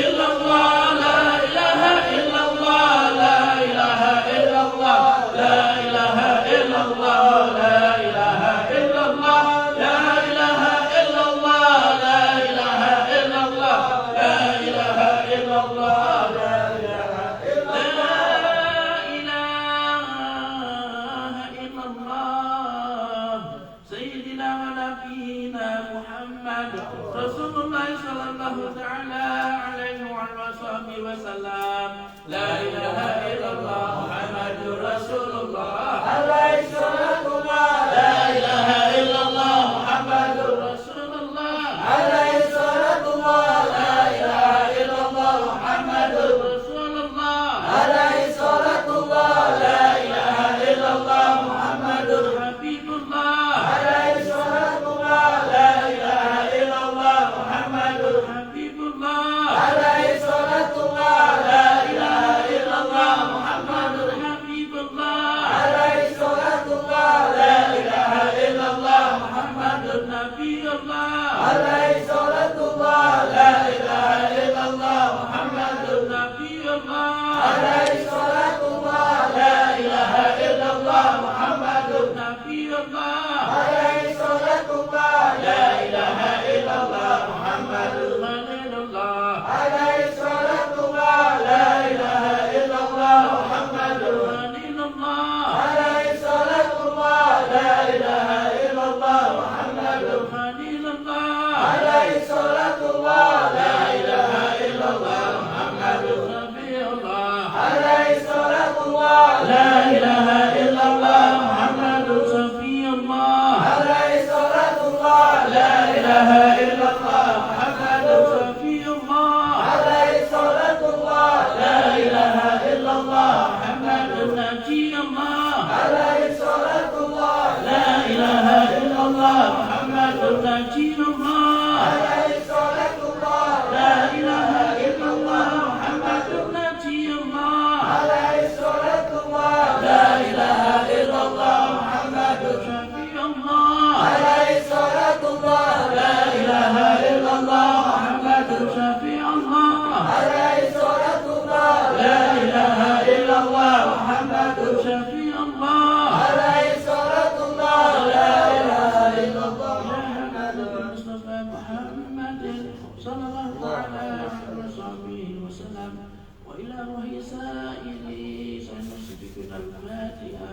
Rasulullah sallallahu ta'ala alaihi wa sallam. La ilaha illallah Muhammadur Rasulullah. Alaihi salatullah. La ilaha illallah Muhammadur Rasulullah. Alaihi salatullah. La ilaha illallah Muhammadur Rasulullah. Alaihi salatullah. La ilaha illallah Muhammadur Habibullah. Alaihi salatullah. La ilaha illallah Muhammadur Habibullah. Alaihi salatullah. La ilaha illallah Muhammadur Habibullah. Alaihi salatullah. La ilaha illallah Muhammadur Nabiyullah. Alaihi salatullah. La ilaha illallah Muhammadur Nabiyullah. Alaihi salatullah. La ilaha illallah Muhammadur Nabiyullah. Alaihi salatullah. La ilaha illallah Muhammadur Khalilullah. Alaihi salatullah. La ilaha illallah Muhammadur Khalilullah. Alaihi salatullah. La ilaha illallah Muhammadur Khalilullah. Alaihi salatullah. La ilaha illallah Muhammadur Nabiullah. Alaihi salatullah. La ilaha illallah Muhammadur Safiyullah. Alaihi salatullah. La ilaha illallah Muhammadur Safiyullah. Alaihi salatullah. La ilaha illallah Muhammadur Najiyullah. Alaihi salatullah. La ilaha illallah Muhammadur Najiyullah. Alaihi salatullah. La ilaha illallah Muhammadur Najiyullah. Alaihi salatullah. La ilaha illallah Muhammadur Syafiullah. Alaihi salatullah. La ilaha illallah Muhammadur Syafiullah. Alaihi salatullah. La ilaha illallah Muhammadur Syafiullah. Alaihi salatullah. La ilaha illallah Muhammadur Mustafa Muhammadin sallallahu alaihi wasallam. Wa ila ruhi sa'ili sanusbiqul al-Fatiha.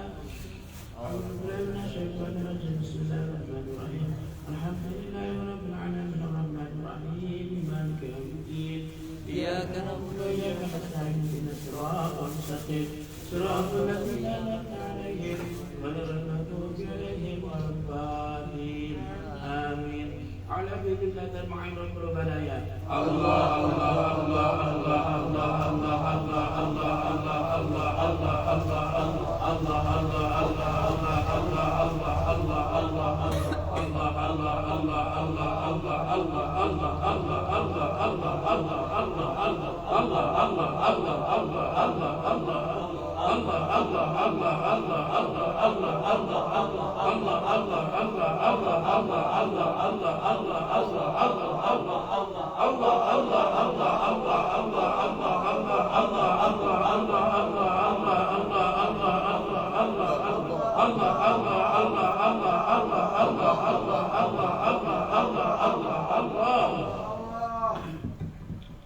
Alhamdulillahi minasyaitonir rajim. Bismillahirrahmanirrahim. Alhamdulillahi rabbil alamin arrahmanir rahim maliki yaumiddin. Iyyaka na'budu wa iyyaka nasta'in ihdinas siratal mustaqim. Siratal ladzina an'amta 'alaihim ghairil maghdubi 'alaihim waladdallin. Amin. Ala billahi ma'inul balaya. Allah Allah Allah Allah Allah Allah Allah Allah Allah Allah Allah Allah Allah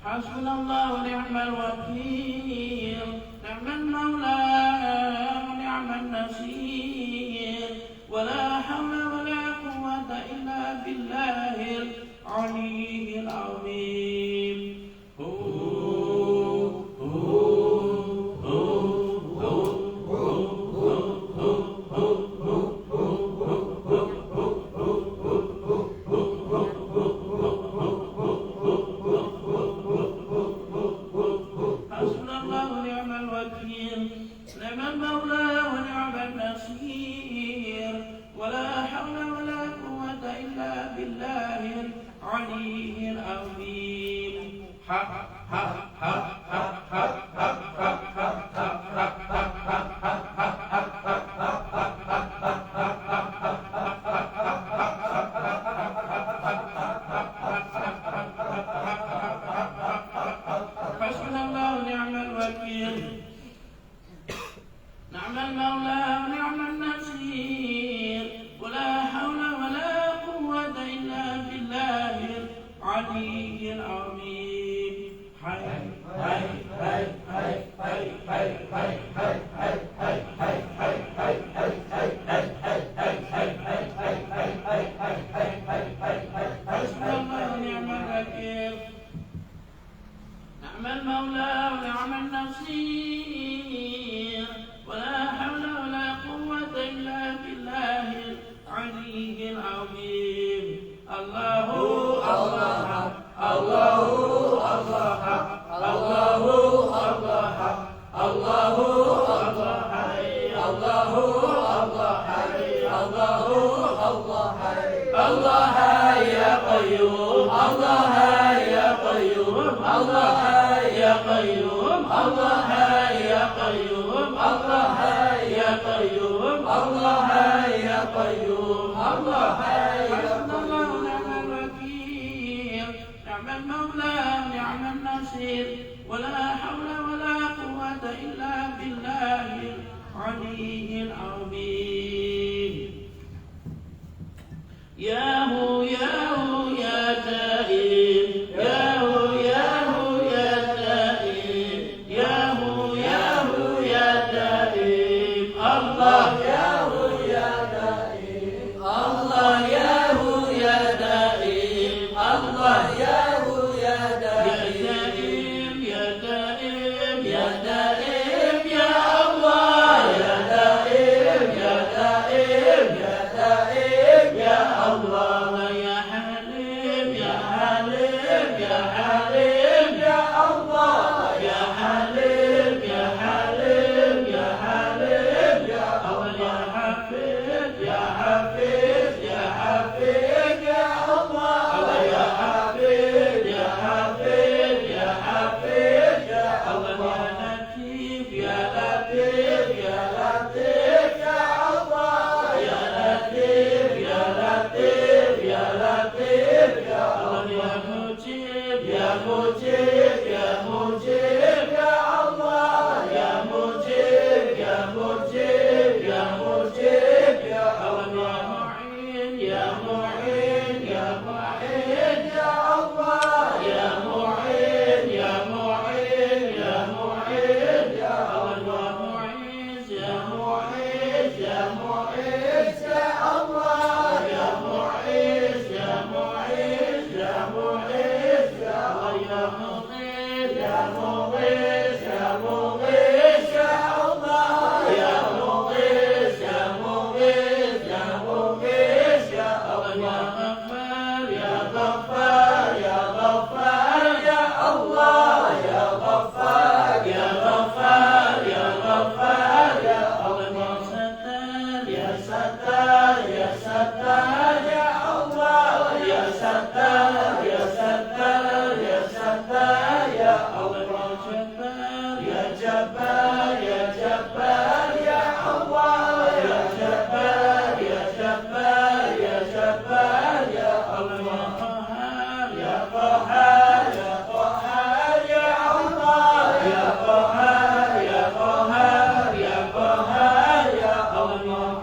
Hasbunallahu wa ni'mal wakil, ni'mal maula wa ni'man nasir, wa la hawla wa la quwwata illa billahil aliyyil azim. Hasbunallahu ذكر نعم المولى ونعم النصير ولا حول ولا قوة إلا بالله العلي العظيم الله الله الله الله الله الله الله يا قيوم الله يا قيوم الله يا قيوم الله يا قيوم الله يا قيوم الله يا قيوم الله حسبنا الله ونعم الوكيل نعم المولى نعم النصير ولا حول ولا قوة إلا بالله العلي العظيم يا هو يا هو يا تائب يا هو يا هو يا تائب يا هو يا هو يا تائب الله يا هو يا تائب الله يا هو يا تائب الله يا هو يا تائب يا تائب يا تائب يا الله يا تائب يا تائب يا تائب يا الله يا حليم يا حليم يا حليم يا الله يا حليم يا حليم يا حليم يا الله يا حفيظ يا حفيظ يا حفيظ يا الله يا حفيظ يا حفيظ يا حفيظ يا الله يا لطيف يا لطيف يا لطيف يا الله يا لطيف يا لطيف يا لطيف يا الله يا مجيب يا مجيب يا مجيب يا الله يا مجيب يا مجيب يا مجيب يا الله يا معين يا معين يا معين يا الله يا معين يا معين يا معين يا الله يا معيز يا معيز يا الله يا معيز يا معيز يا معيز يا الله يا مغيث يا مغيث يا مغيث يا الله يا مغيث يا مغيث يا مغيث يا الله يا غفار يا غفار يا غفار يا الله يا غفار يا غفار يا غفار يا الله يا ستار يا ستار يا الله يا ستار يا ستار يا ستار يا الله يا جبار يا جبار يا الله يا جبار يا جبار يا جبار يا الله يا قهار يا قهار يا الله يا قهار يا قهار يا قهار يا الله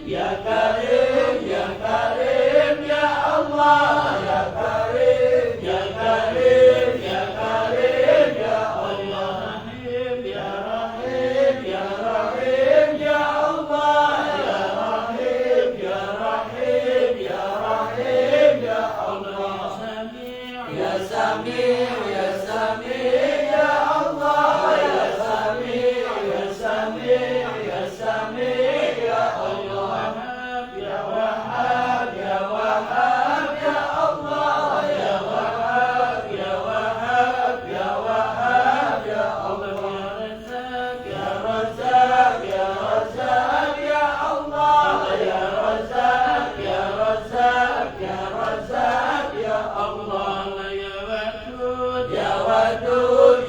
يا كريم يا كريم يا الله يا كريم يا كريم يا كريم يا الله رحيم يا رحيم يا رحيم يا الله يا رحيم يا رحيم يا رحيم يا الله يا سميع يا سميع يا الله يا سميع يا سميع يا سميع يا الله يا وهاب يا وهاب يا الله يا وهاب يا وهاب يا وهاب يا الله يا رزاق يا رزاق يا الله يا رزاق يا رزاق يا رزاق يا الله يا ودود يا ودود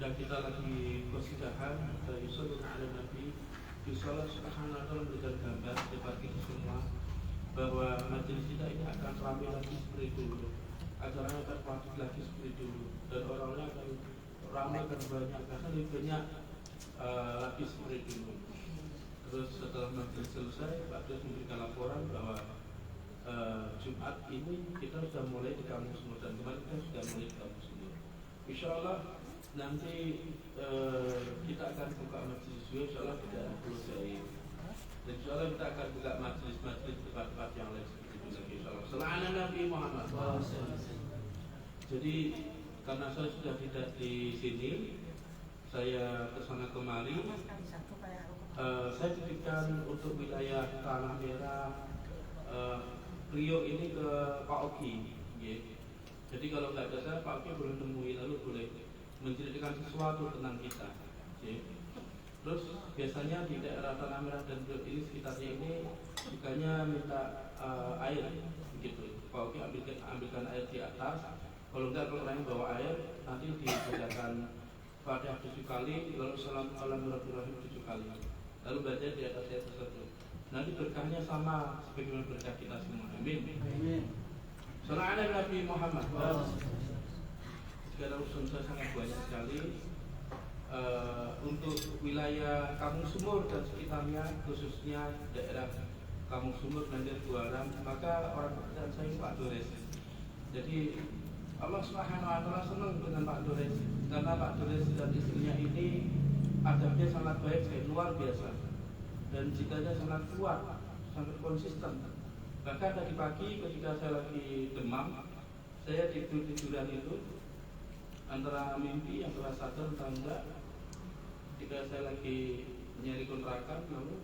dan kita lagi persidahan Yusuf ala Nabi Yusuf subhanahu wa ta'ala memberikan gambar kepada kita semua bahwa majelis kita ini akan ramai lagi seperti dulu, acaranya akan padat lagi seperti dulu, dan orang-orang akan ramai akan banyak karena lebih banyak lagi seperti dulu. Terus setelah majelis selesai, Pak Terus memberikan laporan bahwa Jumat ini kita sudah mulai di Kampus Nur, dan kemarin kita sudah mulai di Kampus Nur. Insya Allah nanti kita akan buka majelis juga, insya Allah tidak selesai. Dan insya Allah kita akan buka majelis-majelis di tempat-tempat yang lain seperti itu lagi, insya Allah. Selama Nabi Muhammad. Jadi karena saya sudah tidak di sini, saya kesana kemari. Saya titipkan untuk wilayah Tanah Merah Rio ini ke Pak Oki. Jadi kalau nggak ada saya, Pak Oki boleh nemuin, lalu boleh menceritakan sesuatu tentang kita. Terus biasanya di daerah Tanah Merah dan Rio ini sekitarnya ini sukanya minta air, begitu. Pak Oki ambilkan air di atas. Kalau enggak, kalau orang yang bawa air nanti dibacakan Fatihah 7 kali, lalu salam Alhamdulillah 7 kali. Lalu baca di atas ayat tersebut. Nanti berkahnya sama sebagaimana berkah kita semua. Amin. Salam Nabi Muhammad. Segala urusan saya sangat banyak sekali. Untuk wilayah Kampung Sumur dan sekitarnya, khususnya daerah Kampung Sumur dan Buaran, maka orang kepercayaan saya Pak Dores. Jadi Allah Subhanahu wa ta'ala senang dengan Pak Dores, karena Pak Dores dan istrinya ini adabnya sangat baik, luar biasa, dan jikanya sangat kuat, sangat konsisten. Bahkan tadi pagi ketika saya lagi demam, saya tiduran itu antara mimpi, antara sadar, antara enggak. Ketika saya lagi nyari kontrakan, lalu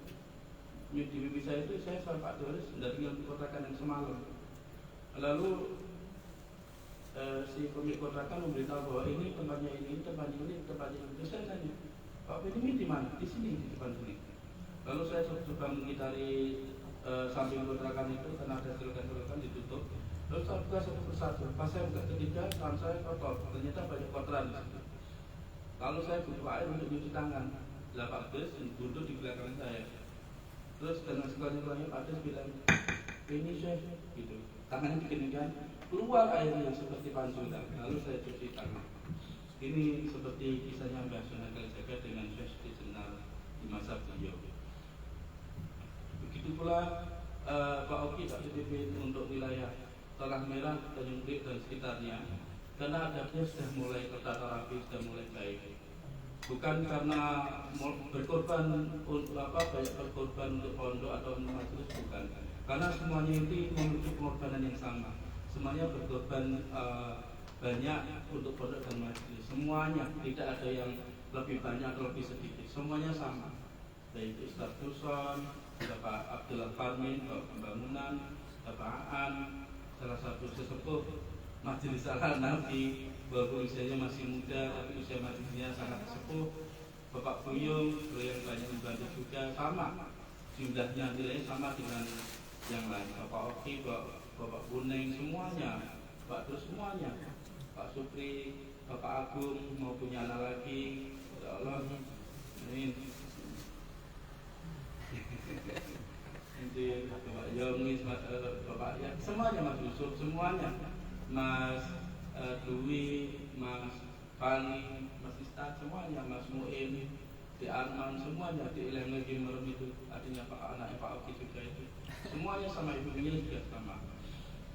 mimpi saya itu saya sama Pak Dores sudah tinggal di kontrakan yang semalam. Lalu si pemilik kontrakan memberitahu bahwa ini tempatnya ini, tempatnya ini, tempatnya ini. Terus saya tanya, Pak ini di mana? Di sini, di depan sini. Lalu saya coba mengitari samping kontrakan itu karena ada selokan-selokan ditutup. Lalu saya buka satu persatu. Pas saya buka ketiga, tangan saya kotor. Ternyata banyak kotoran di situ. Lalu saya butuh air untuk cuci tangan. Pak Des duduk di belakang saya. Terus dengan sekali-kalinya Pak Des bilang, ini chef, gitu. Tangannya dikeringkan, keluar airnya seperti pancuran. Lalu saya cuci tangan. Ini seperti kisahnya Mbah Sunan Kalijaga dengan Syekh Dijenar di masa beliau. Begitu pula Pak Oki tak dipimpin untuk wilayah Tanah Merah, Tanjung Priok dan sekitarnya, karena adabnya sudah mulai tertata rapi, sudah mulai baik. Bukan karena berkorban untuk banyak berkorban untuk pondok atau majelis, bukan. Karena semuanya ini memiliki pengorbanan yang sama. Semuanya berkorban banyak untuk pondok dan majelis. Semuanya, tidak ada yang lebih banyak atau lebih sedikit. Semuanya sama. Yaitu Ustaz Duson, Bapak Abdullah Farmin, Bapak Pembangunan, Bapak Aan, salah satu sesepuh Majelis Al Nabi, walaupun usianya masih muda, tapi usia majelisnya sangat sepuh. Bapak Buyung, beliau yang banyak membantu juga, sama jumlahnya, nilainya sama dengan yang lain. Bapak Oki, Bapak Buneng, semuanya, Pak Terus semuanya, Pak Supri, Bapak Agung mau punya anak lagi, ya Allah, amin. Nanti Bapak Yongis, Bapak ya, semuanya Mas Yusuf, semuanya, Mas Dwi, Mas Fani, Mas Istan, semuanya, Mas Muin, di Arman, semuanya, di Ilham lagi merem itu, artinya Pak anaknya Pak Oki juga itu, semuanya sama ibunya juga sama.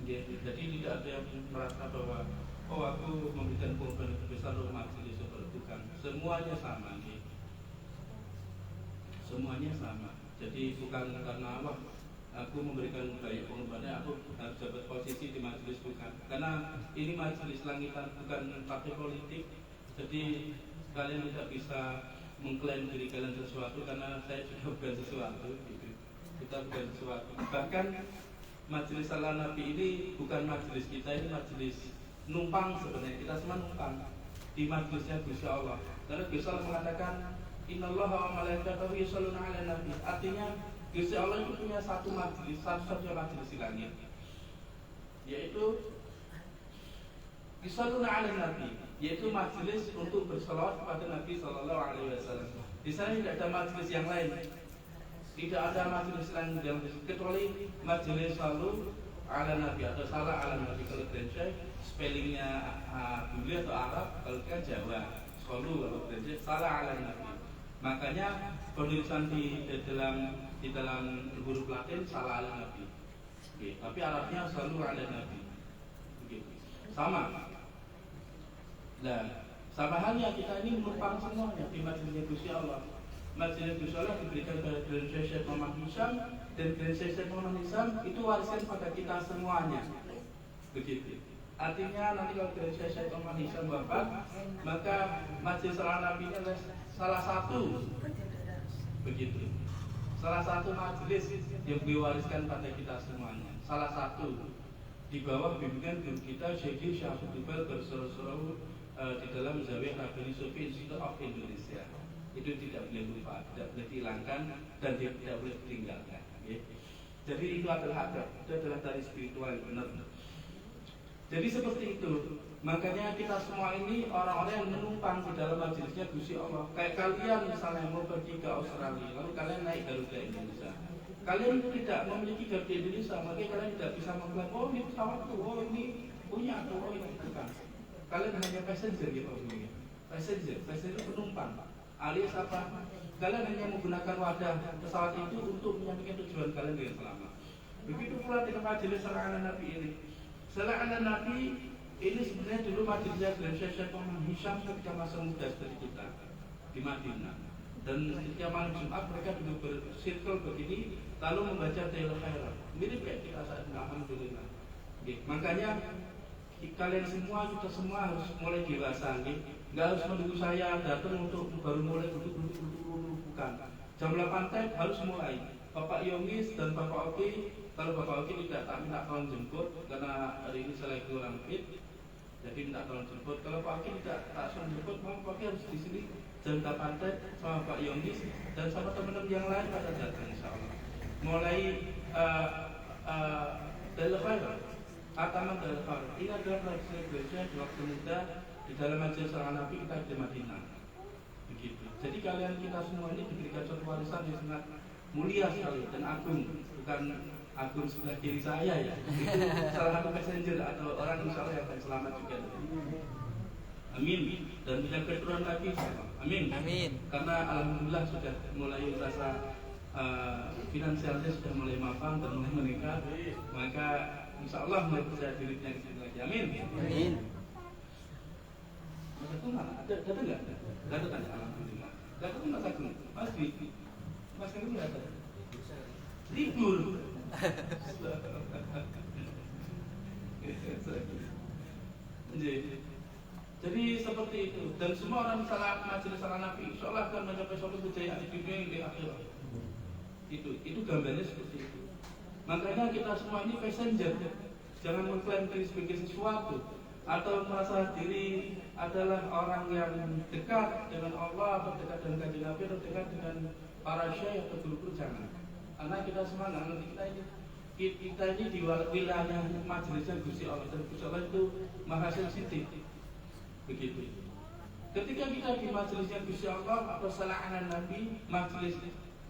Jadi tidak ada yang merasa bahwa oh aku memberikan korban besar untuk majelis, bukan. Semuanya sama, semuanya sama. Jadi bukan karena Allah aku memberikan banyak pengorbanan, aku harus dapat posisi di majelis, bukan. Karena ini majelis langitan, bukan partai politik. Jadi kalian tidak bisa mengklaim diri kalian sesuatu, karena saya juga bukan sesuatu, gitu. Kita bukan sesuatu. Bahkan majelis Al Nabi ini bukan majelis kita, ini majelis numpang sebenarnya. Kita semua numpang di majelisnya Gusti Allah. Karena Gusti Allah mengatakan Innallaha wa malaikatahu yusholluna 'alan nabi. Artinya Gusti Allah itu punya satu majelis, satu-satunya majelis di langit, yaitu Yusalluna 'alan Nabi, yaitu majelis untuk berselawat kepada Nabi sallallahu alaihi wasallam. Di sana tidak ada majelis yang lain. Tidak ada majelis lain kecuali majelis salu 'ala Nabi atau salah 'ala Nabi. Kalau Indonesia spellingnya Bule atau Arab, kalau kan Jawa salu, kalau Indonesia salah 'ala Nabi. Makanya penulisan di dalam huruf Latin salah 'ala Nabi. Oke, tapi Arabnya salu 'ala Nabi. Begitu. Sama. Nah, sama halnya kita ini menumpang semuanya di majelis Gusti Allah. Majelis Gusti Allah diberikan kepada Grand Syekh Muhammad Hisham, dan Grand Syekh Muhammad Hisham itu warisan pada kita semuanya. Begitu. Artinya nanti kalau Grand Syekh Muhammad Hisham wafat, maka majelis Nabi ini adalah salah satu. Begitu. Salah satu majelis yang diwariskan pada kita semuanya. Salah satu di bawah bimbingan guru kita Syekh Syahid Tubal bersuruh di dalam Zawiyah Rabbani Sufi Institute of Indonesia. Itu tidak boleh lupa, tidak boleh dihilangkan dan tidak boleh ditinggalkan. Jadi itu adalah adab, itu adalah dari spiritual yang benar. Jadi seperti itu. Makanya kita semua ini orang-orang yang menumpang di dalam majelisnya Gusti Allah. Kayak kalian misalnya mau pergi ke Australia, lalu kalian naik Garuda Indonesia. Kalian tidak memiliki Garuda Indonesia, makanya kalian tidak bisa mengklaim, oh ini pesawatku, oh ini punya, atau oh ini bukan. Kalian hanya passenger gitu, passenger itu penumpang. Alias apa? Kalian hanya menggunakan wadah pesawat itu untuk menyampaikan tujuan kalian dengan selamat. Begitu pula dengan majelis Salah 'ala Nabi ini. Salah 'ala Nabi ini sebenarnya dulu majelisnya Grand Syekh Muhammad Hisham ketika masa muda seperti kita di Madinah. Dan ketika malam Jumat mereka duduk bersirkel begini, lalu membaca Lailul Khairat. Mirip kayak kita saat ini, alhamdulillah. Makanya kalian semua, kita semua harus mulai dewasa, nggak harus menunggu saya datang untuk baru mulai duduk, bukan. Jam 8 teh harus mulai. Bapak Yongis dan Bapak Oki, kalau Bapak Oki tidak tak minta tolong jemput karena hari ini saya lagi kurang fit, jadi minta tolong jemput. Kalau Pak Oki tidak tak tolong jemput, maka Pak Oki harus di sini jam 8 teh sama Pak Yongis dan sama teman-teman yang lain pada datang, insya Allah. Mulai dari Khairat. Ataman Dalil Khairat. Ini adalah tradisi gereja di waktu muda di dalam majelis Salah Nabi kita di Madinah. Begitu. Jadi kalian kita semua ini diberikan suatu warisan yang sangat mulia sekali dan agung. Bukan agung sebelah kiri saya ya. Itu salah satu messenger atau orang insya Allah yang akan selamat juga. Amin. Dan tidak keturunan lagi. Amin. Amin. Karena alhamdulillah sudah mulai rasa finansialnya sudah mulai mapan dan mulai meningkat. Maka insya Allah mulai percaya dirinya ke sini lagi. Amin. Amin. Ada nggak? Ada kan? Alhamdulillah. Ada nggak sakit? Mas Kevin nggak ada. Libur. Jadi seperti itu. Dan semua orang salah majelis Salah Nabi, insya Allah akan mencapai suatu kejayaan di dunia yang di akhirat. Itu gambarnya seperti itu. Makanya kita semua ini passenger. Jangan mengklaim diri sebagai sesuatu atau merasa diri adalah orang yang dekat dengan Allah atau dekat dengan Kanjeng Nabi atau dekat dengan para syekh atau guru-guru, jangan. Karena kita semua nggak ngerti kita ini di wilayah majelisnya Gusti Allah, dan Gusti Allah itu maha sensitif. Begitu. Ketika kita di majelisnya Gusti Allah atau Salah 'ala Nabi, majelis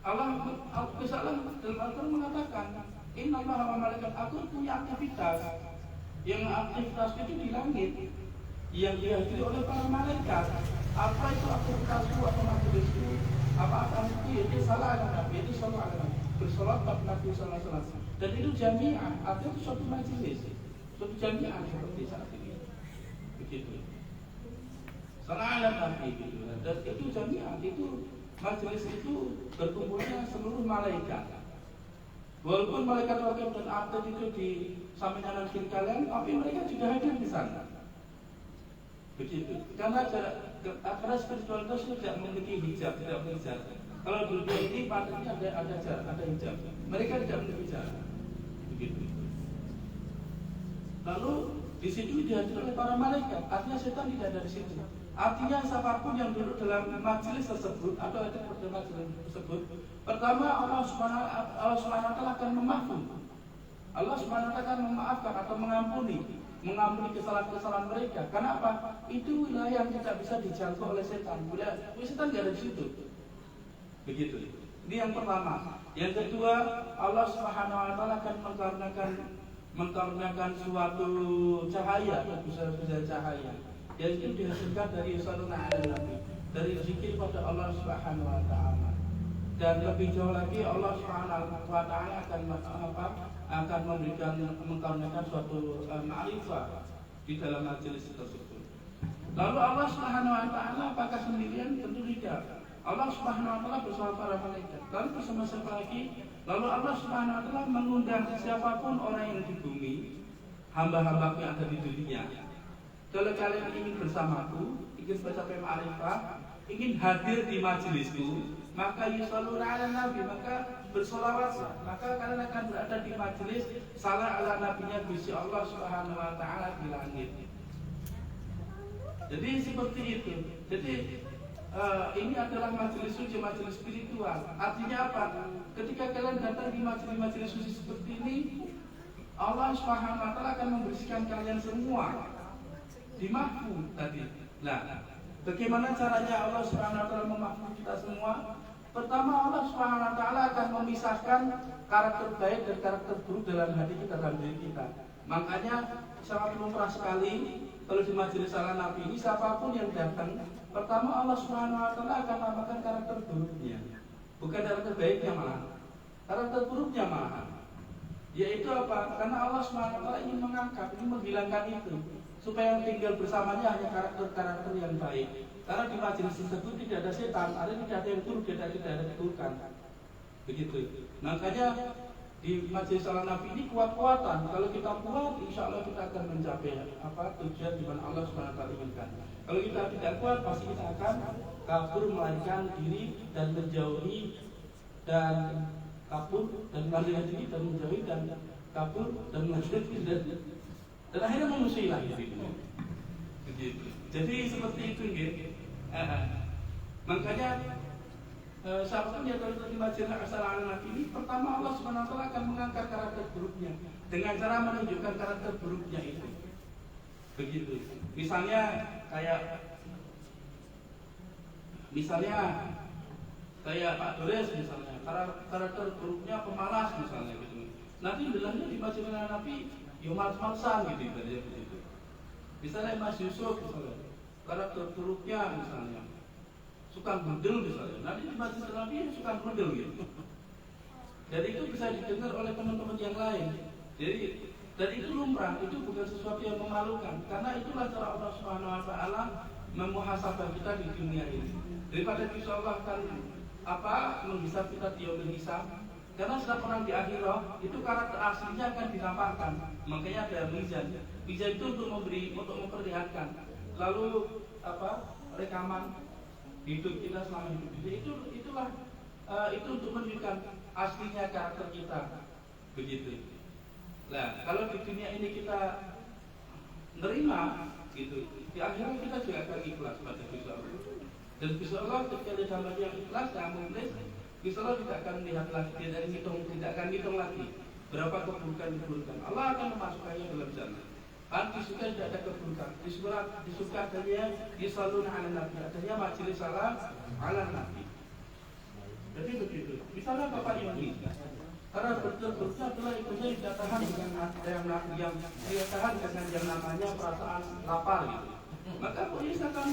Allah dalam Al-Quran mengatakan, Inna Allah wa malaikat, aku punya aktivitas. Yang aktivitas itu di langit, yang dihadiri oleh para malaikat. Apa itu aktivitasku atau majelisku? Apa itu Salah 'ala Nabi, itu Salah 'ala Nabi, bersolat pada Nabi sallallahu alaihi wasallam. Dan itu jamiah, artinya itu suatu majelis, suatu jamiah seperti saat ini. Begitu. Salah 'ala Nabi gitu. Dan itu jamiah, itu majelis itu berkumpulnya seluruh malaikat. Walaupun malaikat wakil dan atid itu di samping kanan kiri kalian, tapi mereka juga hadir di sana. Begitu. Karena spiritualitas itu tidak memiliki hijab, tidak memiliki jarak. Kalau dunia ini patutnya ada jarak, ada hijab. Mereka tidak memiliki jarak. Begitu. Lalu di situ dihadiri oleh para malaikat. Artinya setan tidak ada di situ. Artinya siapapun yang duduk dalam majelis tersebut atau ada pada majelis tersebut, pertama Allah Subhanahu wa taala akan memaafkan. Allah Subhanahu wa taala akan memaafkan atau mengampuni mengampuni kesalahan-kesalahan mereka. Kenapa? Itu wilayah yang tidak bisa dijangkau oleh setan. Setan nggak ada di situ. Begitu. Ini yang pertama. Yang kedua, Allah Subhanahu Wa Taala akan mengkaruniakan suatu cahaya, besar-besar cahaya, yang itu dihasilkan dari saluna ala Nabi, dari zikir pada Allah Subhanahu Wa Taala. Dan lebih jauh lagi, Allah Subhanahu Wa Taala akan mengkaruniakan suatu ma'rifah di dalam majelis tersebut. Lalu Allah Subhanahu Wa Taala apakah sendirian? Tentu tidak. Allah Subhanahu Wa Taala bersama para malaikat. Lalu bersama siapa lagi? Lalu Allah Subhanahu Wa Taala mengundang siapapun orang yang di bumi, hamba-hambaku yang ada di dunia. Kalau kalian ingin bersamaku, ingin mencapai ma'rifah, ingin hadir di majelisku, maka yusalluna ala nabi, maka bersolawatlah, maka kalian akan berada di majelis salah ala nabinya Gusti Allah Subhanahu Wa Taala di langit. Jadi seperti itu. Jadi ini adalah majelis suci, majelis spiritual. Artinya apa? Ketika kalian datang di majelis suci seperti ini, Allah Subhanahu Wa Taala akan membersihkan kalian semua di mahfuz tadi. Nah, bagaimana caranya Allah Subhanahu Wa Taala memahfuz kita semua? Pertama, Allah Subhanahu Wa Taala akan memisahkan karakter baik dan karakter buruk dalam hati kita, dalam diri kita. Makanya sangat lumrah sekali kalau di majelis salah Nabi ini siapapun yang datang, pertama Allah Subhanahu Wa Taala akan namakan karakter buruknya, bukan karakter baiknya malah, karakter buruknya malah. Yaitu apa? Karena Allah Subhanahu Wa Taala ingin mengangkat, ingin menghilangkan itu, supaya yang tinggal bersamanya hanya karakter-karakter yang baik. Karena di majelis tersebut tidak ada setan, tidak ada yang buruk, tidak ada keburukan. Begitu. Makanya di majelis salah Nabi ini kuat-kuatan. Kalau kita kuat, insya Allah kita akan mencapai tujuan di mana Allah Subhanahu Wa Taala inginkan. Kalau kita tidak kuat, pasti kita akan kabur, melarikan diri dan menjauhi, dan kabur dan melarikan diri dan menjauhi, dan kabur dan melarikan diri dan akhirnya memusuhi lagi. Begitu. Jadi seperti itu, gitu. Makanya siapapun yang terlibat di majelis salah Nabi ini, pertama Allah Subhanahu Wa Taala akan mengangkat karakter buruknya dengan cara menunjukkan karakter buruknya itu. Begitu. Misalnya Pak Dores misalnya, karakter buruknya pemalas misalnya gitu. Nanti bilangnya di majelis Nabi males-malesan gitu begitu. Misalnya Mas Yusuf misalnya, karakter buruknya misalnya suka bundel misalnya, nanti di majelis Nabi suka bundel gitu. Dan itu bisa didengar oleh teman-teman yang lain. Jadi, dan itu lumrah, itu bukan sesuatu yang memalukan, karena itulah cara Allah Subhanahu Wa Taala memuhasabah kita di dunia ini. Daripada insya Allah akan menghisab kita di yaumil hisab. Karena setiap orang di akhirat itu karakter aslinya akan dinampakkan. Makanya ada mizan. Mizan itu untuk memperlihatkan. Lalu rekaman hidup kita selama hidup. Jadi itu untuk menunjukkan aslinya karakter kita. Begitu. Nah, kalau di dunia ini kita nerima gitu, di akhirat kita juga akan ikhlas pada Gusti Allah. Dan Gusti Allah ketika dia dalam yang ikhlas dan mukhlis, Gusti Allah tidak akan melihat lagi, tidak akan hitung lagi berapa keburukan. Allah akan memasukkannya dalam jannah. Di surga tidak ada keburukan. Di surga adanya yusalluna ala nabi, adanya majelis salam ala nabi. Jadi begitu. Misalnya Bapak Yoni, karena betul-betul adalah ibunya tidak tahan dengan yang namanya perasaan lapar gitu. Maka Yoni akan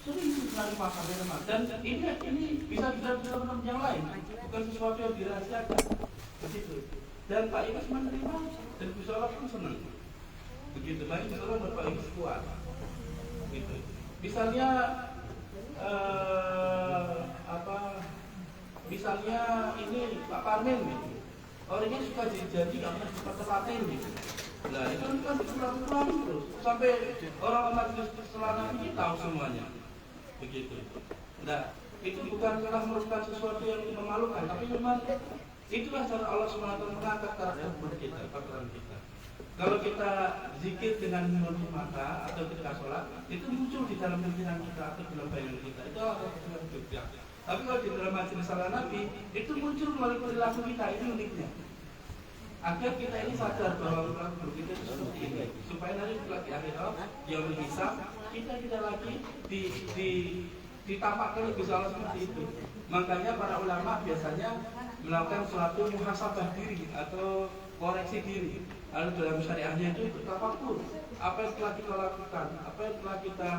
sering mencari makan dan ini bisa teman-teman yang lain, bukan sesuatu yang dirahasiakan. Begitu. Dan Pak Yoni menerima dan Gusti Allah pun senang. Begitu, banyak orang Bapak Ibu kuat. Gitu. Misalnya misalnya ini Pak Parmen gitu. Orangnya suka jadi karena suka telaten gitu. Nah, itu kan dikurang-kurang terus sampai orang majelis selana ini tahu semuanya. Begitu. Nah, itu bukanlah merupakan sesuatu yang memalukan, tapi memang itulah cara Allah SWT mengangkat karakter kita, karakter kita. Kalau kita zikir dengan menutup mata atau ketika sholat, itu muncul di dalam pikiran kita atau dalam bayangan kita. Itu Allah SWT. Tapi kalau di dalam majelis salah Nabi, itu muncul melalui perilaku kita. Itu uniknya. agar kita ini sadar bahwa perilaku buruk kita itu seperti ini, supaya nanti di akhirat yang berhisab kita tidak lagi ditampakkan lebih salah seperti itu. Makanya para ulama biasanya melakukan suatu muhasabah diri atau koreksi diri. Lalu dalam syariahnya itu tafakur, apa yang telah kita lakukan, apa yang telah kita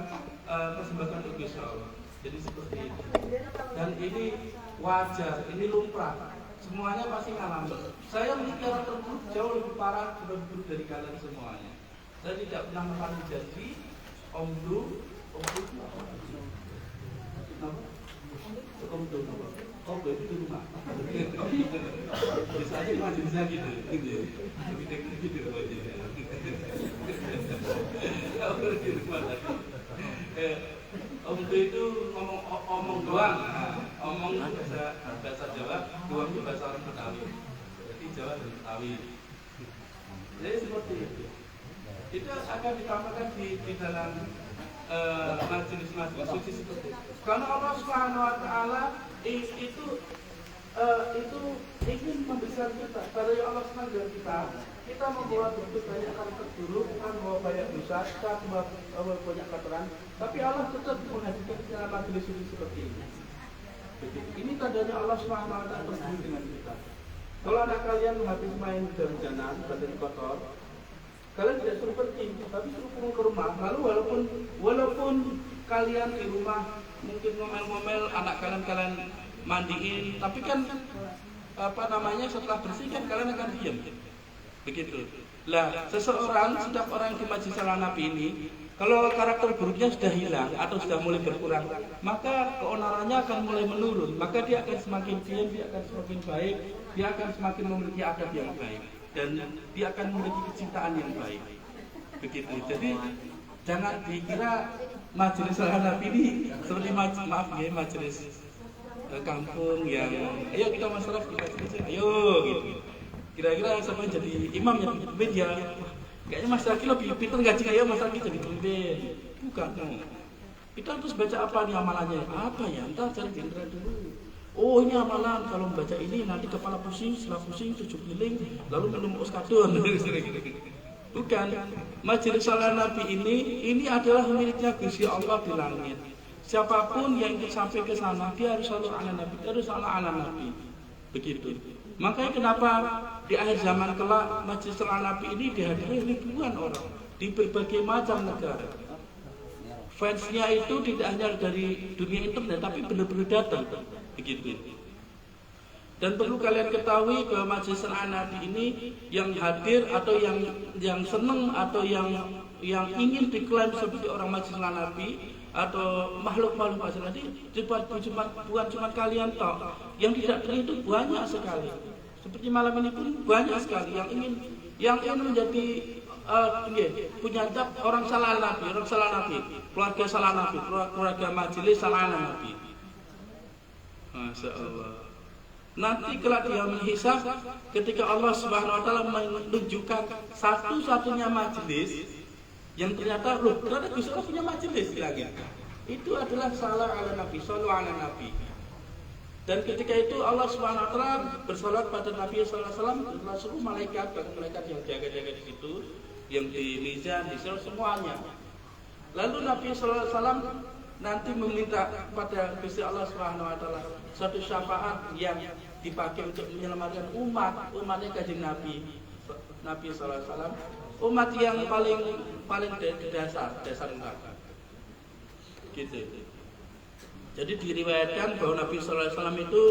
persembahkan untuk Gusti Allah. Jadi seperti itu. Dan ini wajar, ini lumrah. Semuanya pasti ngalami. Saya melihat karakter buruk jauh lebih parah, lebih buruk dari kalian semuanya. Saya tidak pernah menepati janji, omdu itu di rumah. Bisa aja maju bisa gitu. Omdu itu omong doang. Omong bahasa Jawa, doang itu bahasa orang Betawi. Jadi Jawa dan Betawi. Jadi seperti itu. Itu akan ditambahkan di dalam majelis-majelis suci seperti itu. Karena Allah Subhanahu Wa Taala itu ingin membesar kita. Kalau Allah senang dengan kita membawa begitu banyak karakter buruk, kita membawa banyak dosa, kita membawa banyak kotoran. Tapi Allah tetap menghadirkan kita dalam majelis suci seperti ini. Ini tandanya Allah Subhanahu Wa Taala peduli dengan kita. Kalau anak kalian habis main hujan-hujanan, badan kotor, kalian tidak suruh pergi, tapi suruh pulang ke rumah. Lalu walaupun kalian di rumah mungkin ngomel-ngomel, anak kalian mandiin, tapi kan setelah bersih kan kalian akan diam. Begitu. Lah, setiap orang di Majelis Al-Nabi ini, kalau karakter buruknya sudah hilang atau sudah mulai berkurang, maka keonarannya akan mulai menurun. Maka dia akan semakin diam, dia akan semakin baik, dia akan semakin memiliki adab yang baik, dan dia akan memiliki kecintaan yang baik. Begitu. Jadi jangan dikira Majelis Al-Nabi ini seperti majelis kampung yang ayo kita masyarakat kita majelis, ayo gitu. Kira-kira siapa yang jadi imam yang pimpin ya? Kayaknya Mas Raki lebih pintar gaji kayak Mas Raki jadi pemimpin. Bukan. Kita harus baca apa nih amalannya? Apa ya? Entar cari di internet dulu. Oh ini amalan, kalau membaca ini nanti kepala pusing, setelah pusing 7 keliling, lalu minum oskadon. Bukan. Majelis Al-Nabi ini adalah miliknya Gusti Allah di langit. Siapapun yang ingin sampai ke sana, dia harus selalu ala Nabi, harus ala Nabi. Begitu. Makanya kenapa di akhir zaman kelak Majelis Al-Nabi ini dihadiri ribuan orang di berbagai macam negara. Fansnya itu tidak hanya dari dunia internet, tapi benar-benar datang. Begitu. Dan perlu kalian ketahui bahwa Majelis Al-Nabi ini yang hadir atau yang senang atau yang ingin diklaim sebagai orang Majelis Al-Nabi atau makhluk-makhluk Majelis Al-Nabi bukan cuma kalian toh. Yang tidak terima itu banyak sekali. Seperti malam ini pun banyak sekali yang ingin menjadi punya cap orang salah Nabi, keluarga salah Nabi, keluarga Majelis salah Nabi. Masya Allah. Nanti kelak dia menghisab ketika Allah Subhanahu Wa Taala menunjukkan satu-satunya majelis yang ternyata ternyata Gusti Allah punya majelis lagi. Itu adalah salah ala Nabi, sallu ala Nabi. Dan ketika itu Allah Subhanahu Wa Taala bersolat pada Nabi Sallallahu Alaihi Wasallam, seluruh malaikat yang jaga-jaga di situ, yang di mizan, di semuanya. Lalu Nabi Sallallahu Alaihi Wasallam nanti meminta kepada Gusti Allah Subhanahu Wa Taala satu syafaat yang dipakai untuk menyelamatkan umatnya Kanjeng Nabi Sallallahu Alaihi Wasallam, umat yang paling dasar neraka. Gitu. Jadi diriwayatkan bahwa Nabi Sallallahu Alaihi Wasallam itu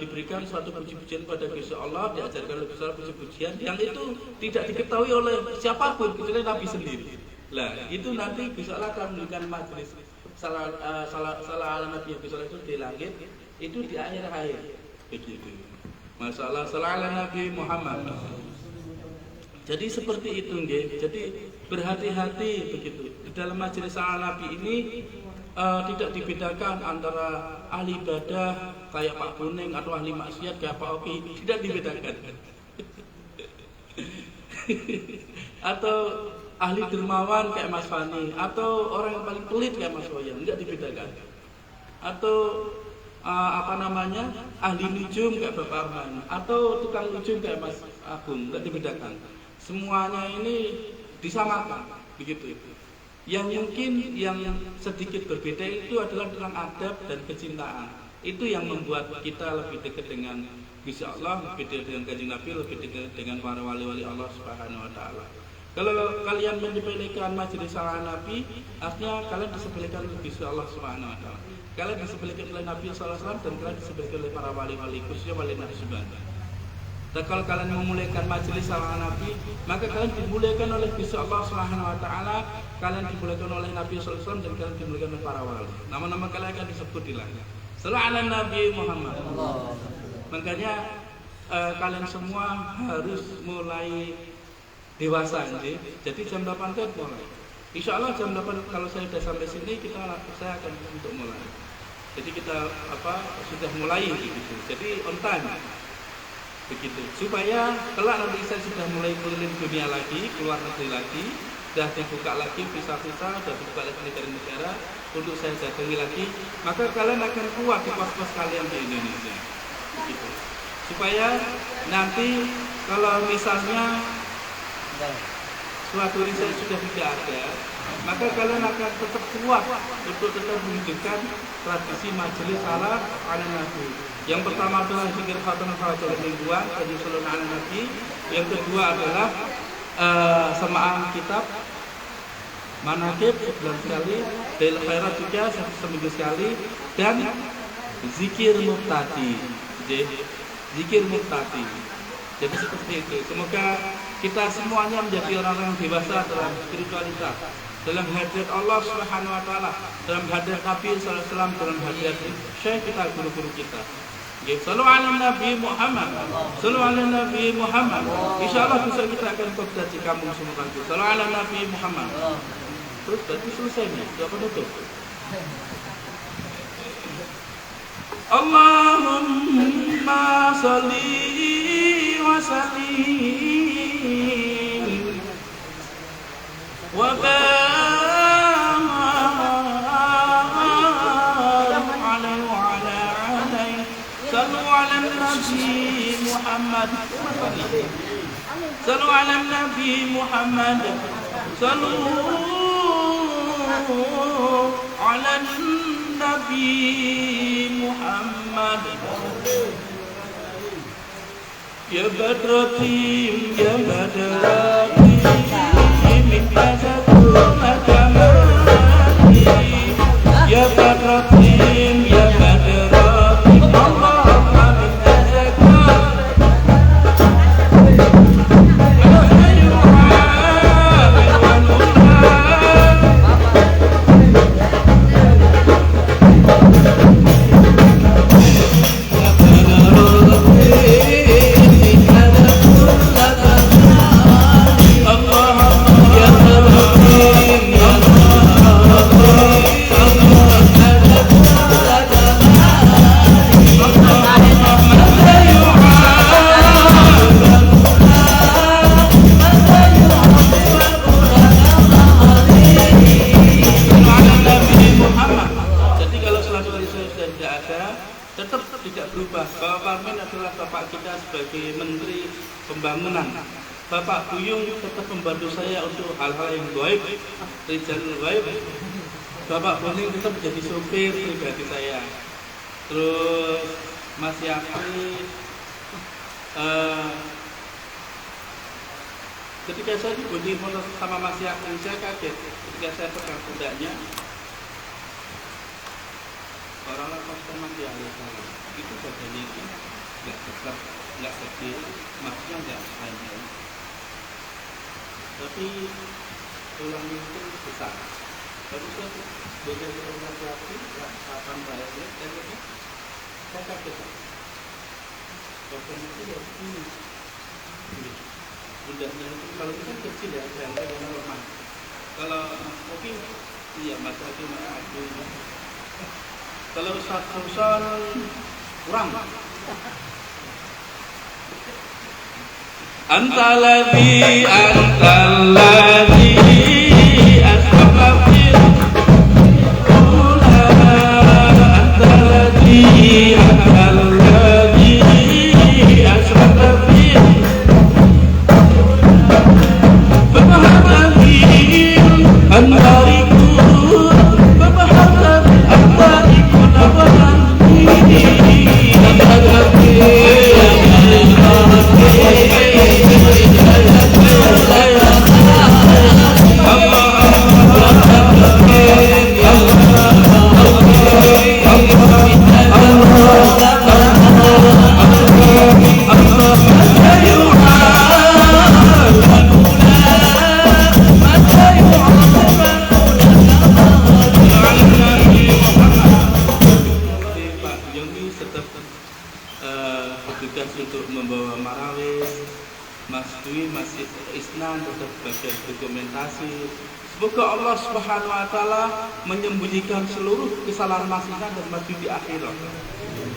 diberikan suatu puji-pujian pada Gusti Allah, diajarkan oleh Gusti Allah puji-pujian yang itu tidak diketahui oleh siapapun kecuali Nabi sendiri. Lah itu nanti Gusti Allah akan memberikan majelis salah ala Nabi Gusti Allah itu di langit, itu di akhir. Begitu. Masalah salah ala Nabi Muhammad. Jadi seperti itu nggih. Jadi berhati-hati begitu. Di dalam majelis Al-Nabi ini tidak dibedakan antara ahli ibadah kayak Pak Kuning atau ahli maksiat kayak Pak Oki, tidak dibedakan. Atau ahli dermawan kayak Mas Fani, atau orang yang paling pelit kayak Mas Boyan, tidak dibedakan. Atau ahli nujum kayak Bapak Arman atau tukang nujum kayak Mas Agung, nggak dibedakan. Semuanya ini disamakan, begitu. Yang mungkin yang sedikit berbeda itu adalah tentang adab dan kecintaan. Itu yang membuat kita lebih dekat dengan Gusti Allah, lebih dekat dengan Kanjeng Nabi, lebih dekat dengan para wali-wali Allah Subhanahu wa taala. Kalau kalian menyepelekan majelis salat Nabi, artinya kalian disepelekan oleh Gusti Allah Subhanahu wa taala. Kalian disepelekan oleh Nabi sallallahu alaihi wasallam dan kalian disepelekan oleh para wali-wali, khususnya wali Nabi Subhanahu. Dan kalau kalian memuliakan majelis salat Nabi, maka kalian dimuliakan oleh Gusti Allah Subhanahu wa taala, kalian dimuliakan oleh Nabi sallallahu alaihi wasallam dan kalian dimuliakan oleh para wali. Nama-nama kalian akan disebut di langit. Sallallahu alaihi Nabi Muhammad. Makanya kalian semua harus mulai dewasa nih. Jadi jam 8 kan mulai. Insya Allah jam 8 kalau saya sudah sampai sini saya akan untuk mulai. Jadi kita sudah mulai gitu. Jadi on time. Begitu. Supaya kelak nanti saya sudah mulai keliling dunia lagi, keluar negeri lagi, sudah dibuka lagi visa-visa, sudah dibuka lagi negara-negara untuk saya datangi lagi, maka kalian akan kuat di pos-pos kalian di Indonesia. Begitu. Supaya nanti kalau misalnya suatu riset sudah tidak ada, maka kalian akan tetap kuat untuk tetap menghidupkan tradisi majelis salat ala Nabi. Yang pertama adalah zikir khatam salat mingguan, penyusunan ala Nabi. Yang kedua adalah semaan kitab manaqib sebulan sekali, Lail Khairat juga seminggu sekali, dan zikir muqtadi. Zikir muqtadi. Jadi seperti itu. Semoga kita semuanya menjadi orang-orang dewasa dalam spiritualitas, dalam hadirat Allah Subhanahu wa taala, dalam hadirat Nabi sallallahu alaihi wasallam, dalam hadirat syekh kita, guru-guru kita. Sallu ala Nabi Muhammad. Sallu ala Nabi Muhammad. Insyaallah besok kita akan berada di kampung Semarang. Sallu ala Nabi Muhammad. Terus berarti selesai nih, sudah penutup. Allahumma salli wa sallim wa barik alaihi wa ala alihi. Sallu ala Nabi Muhammad. Sallu ala Nabi Muhammad. Sallu ala Nabi Muhammad. Ya Badratim, ya Badratim, minta satu agamati. Ya Badratim, ya Badratim, Allahumma minta pembangunan. Bapak Buyung tetap membantu saya untuk hal-hal yang gaib, rijalul gaib. Bapak Boning tetap menjadi sopir pribadi saya. Terus Mas Yakri, ketika saya dibunyi sama Mas Yakri, saya kaget ketika saya pegang pundaknya. Orang-orang pasti Mas Yakri itu badannya itu nggak besar, nggak kecil, maksudnya nggak panjang, tapi tulangnya itu besar. Tapi saya beda dengan laki-laki, kapan bayar saya kaget. Badan itu ya ini, bundanya itu kalau itu kan kecil ya, yang normal. Kalau mungkin iya Mas lagi aku. Kalau satu kurang. Antaladhi asbabafir ula antaladhi bertugas untuk membawa marawis. Mas Dwi, Mas Isnan tetap bagian dokumentasi. Semoga Allah Subhanahu wa taala menyembunyikan seluruh kesalahan Mas Isnan dan Mas Dwi di akhirat.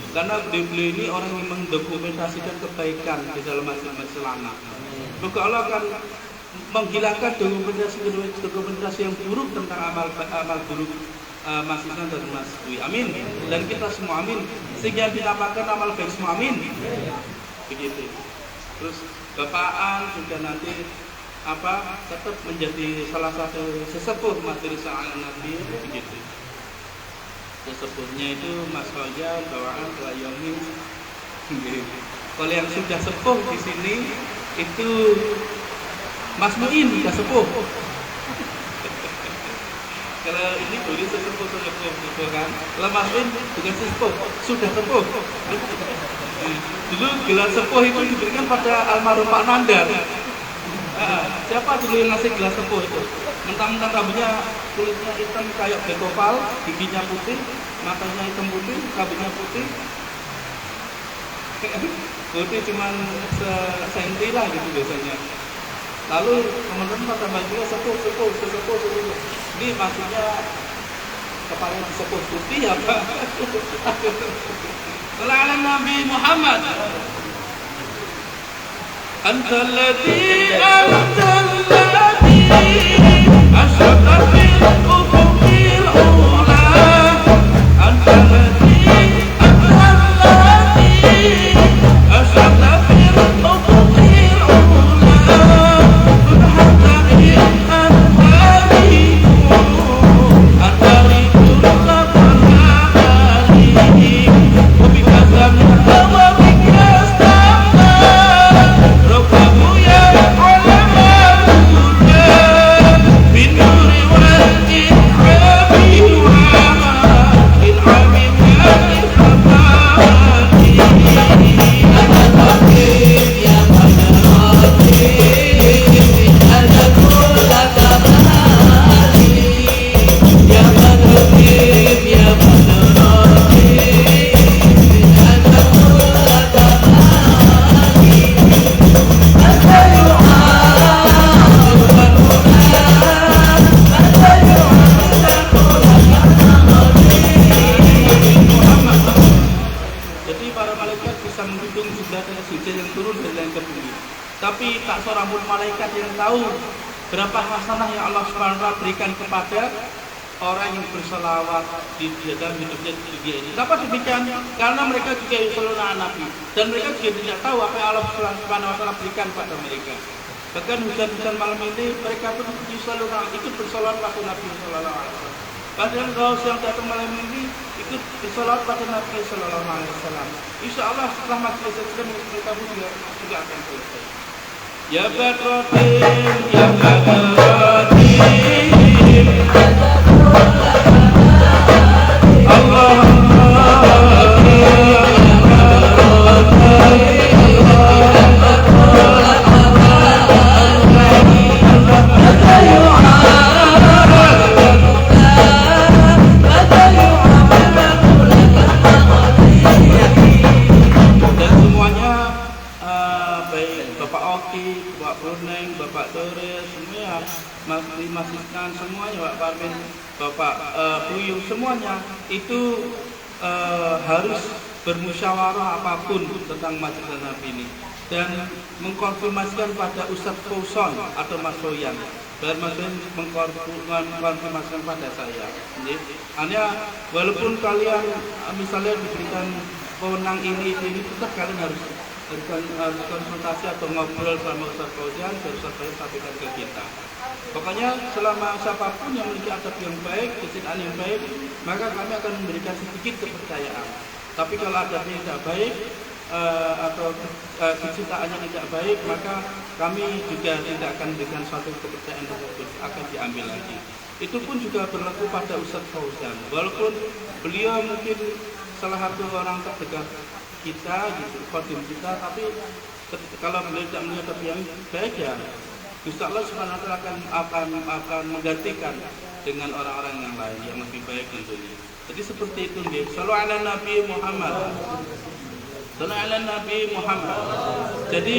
Karena beliau ini orang yang mendokumentasikan kebaikan di dalam masalah anak. Semoga Allah akan menghilangkan dokumentasi yang buruk tentang amal buruk Mas Isnan dan Mas Dwi. Amin. Dan kita semua amin. Sehingga dinamakan amal baik semua amin. Begitu. Terus Bapak An juga nanti tetap menjadi salah satu sesepuh majelis ala Nabi begitu. Sesepuhnya itu Mas Roja, Bawaan, Layomi. Kalau yang sudah sepuh di sini itu Mas Muin sudah sepuh. Kalau ini boleh sesepuh kan. Kalau Mas Muin bukan sesepuh, sudah sepuh. Dulu gelar sepuh itu diberikan pada almarhum Pak Nandar. Siapa dulu yang ngasih gelar sepuh itu? Mentang-mentang rambutnya kulitnya hitam kayak bekopal, giginya putih, matanya hitam putih, rambutnya putih. Putih cuman senti lah gitu biasanya. Lalu teman-teman pada manggilnya sepuh. Ini maksudnya kepalanya disepuh putih apa? Ala Nabi Muhammad. Antalladzi asyqa fil ufuqil ula. Antalladzi asyqa fil ufuqil ula. Subhanallahil anwari antarikul labali. Tapi tak seorang pun malaikat yang tahu berapa hasanah yang Allah Subhanahu wa taala berikan kepada orang yang berselawat di dalam hidupnya di dunia ini. Kenapa demikian? Karena mereka juga yusalluna ala Nabi dan mereka juga tidak tahu apa yang Allah Subhanahu wa taala berikan pada mereka. Bahkan hujan-hujan malam ini mereka pun yusalluna ikut bersolawat pada Nabi sallallahu alaihi wasallam. Padahal Gaus yang datang malam ini ikut bersolawat pada Nabi sallallahu alaihi wasallam. Insyaallah setelah majelis ini mereka juga akan selesai. Ya Badruddin, ya Badruddin, Allah Mas Isnan semuanya, Pak Parmin, Bapak Buyung semuanya itu harus bermusyawarah apapun tentang majelis Nabi ini dan mengkonfirmasikan pada Ustadz Fauson atau Mas Soyan dan Mas Soyan mengkonfirmasikan pada saya. Hanya walaupun kalian misalnya diberikan wewenang ini tetap kalian harus konsultasi atau ngobrol sama Ustadz Fauzian, Ustadz Fauzian sampaikan ke kita. Pokoknya selama siapapun yang memiliki adab yang baik, kecintaan yang baik, maka kami akan memberikan sedikit kepercayaan. Tapi kalau adabnya tidak baik atau kecintaannya tidak baik, maka kami juga tidak akan memberikan suatu kepercayaan tersebut, akan diambil lagi. Itu pun juga berlaku pada Ustadz Fauzian. Walaupun beliau mungkin salah satu orang terdekat kita, gitu, kodim kita, tapi kalau beliau tidak melihat yang baik ya, Insya Allah Subhanahu wa taala akan menggantikan dengan orang-orang yang lain yang lebih baik tentunya. Jadi seperti itu nih. Shallallahu ala Nabi Muhammad. Sallallahu ala Nabi Muhammad. Jadi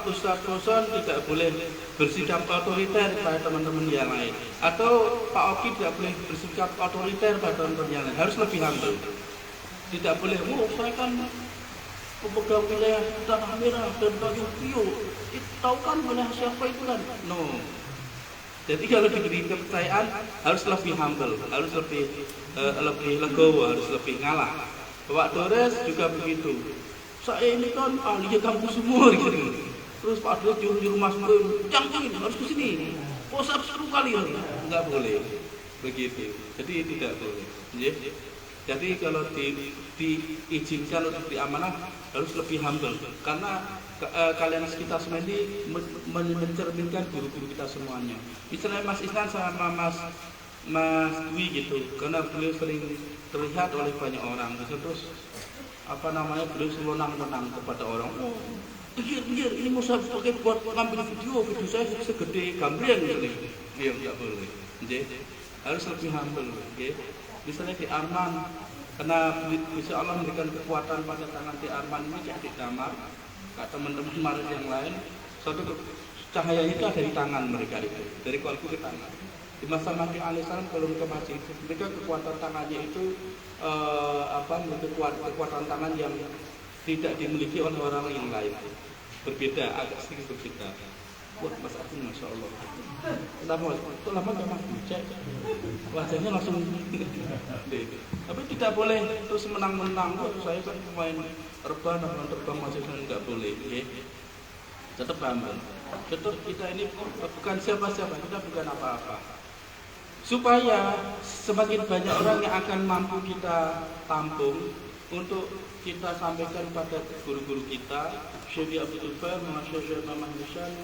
Ustaz tidak boleh bersikap otoriter pada teman-teman yang lain, atau Pak Oki tidak boleh bersikap otoriter pada teman-teman yang lain. Harus lebih humble. Tidak boleh, saya kan pemegang wilayah tanah merah dan Tanjung Priok, tahu kan wilayah siapa itu kan? No. Jadi kalau diberi kepercayaan harus lebih humble, harus lebih legowo, harus lebih ngalah. Pak Dores juga begitu. Saya ini kan ahli kampus semua gitu. Terus Pak Dores nyuruh Mas Boy, jangan harus ke sini. Posap seru kali ya. Enggak boleh. Begitu. Jadi tidak boleh. Jadi kalau diizinkan untuk diamanah harus lebih humble, karena kalian kita semua ini mencerminkan guru-guru kita semuanya. Misalnya Mas Isnan sama Mas Dwi gitu, karena beliau sering terlihat oleh banyak orang, terus beliau senang-senang kepada orang. Oh, biar ini mau saya pakai buat ngambil video saya segede gambreng gitu. Iya, nggak boleh. Jadi harus lebih humble. Okay? Misalnya di Arman, karena bisa Allah memberikan kekuatan pada tangan di Arman ini di damar, kata teman-teman Maris yang lain, suatu cahaya itu ada di tangan mereka itu, dari kalbu ke tangan. Di masa Nabi alaihissalam kalau mereka masih, mereka kekuatan tangannya itu kekuatan tangan yang tidak dimiliki oleh orang yang lain, berbeda, agak sedikit berbeda. Wah, Mas Agung, Masya Allah. Kok lama gak mati? Cek wajahnya langsung. Tapi tidak boleh terus menang-menang. Saya kan pemain terbang masih nggak boleh. Ya. Tetap humble. Tetap kita ini bukan siapa-siapa, kita bukan apa-apa. Supaya semakin banyak orang yang akan mampu kita tampung untuk kita sampaikan pada guru-guru kita, Syekh Abdul Fah, Syekh Muhammad Hussein,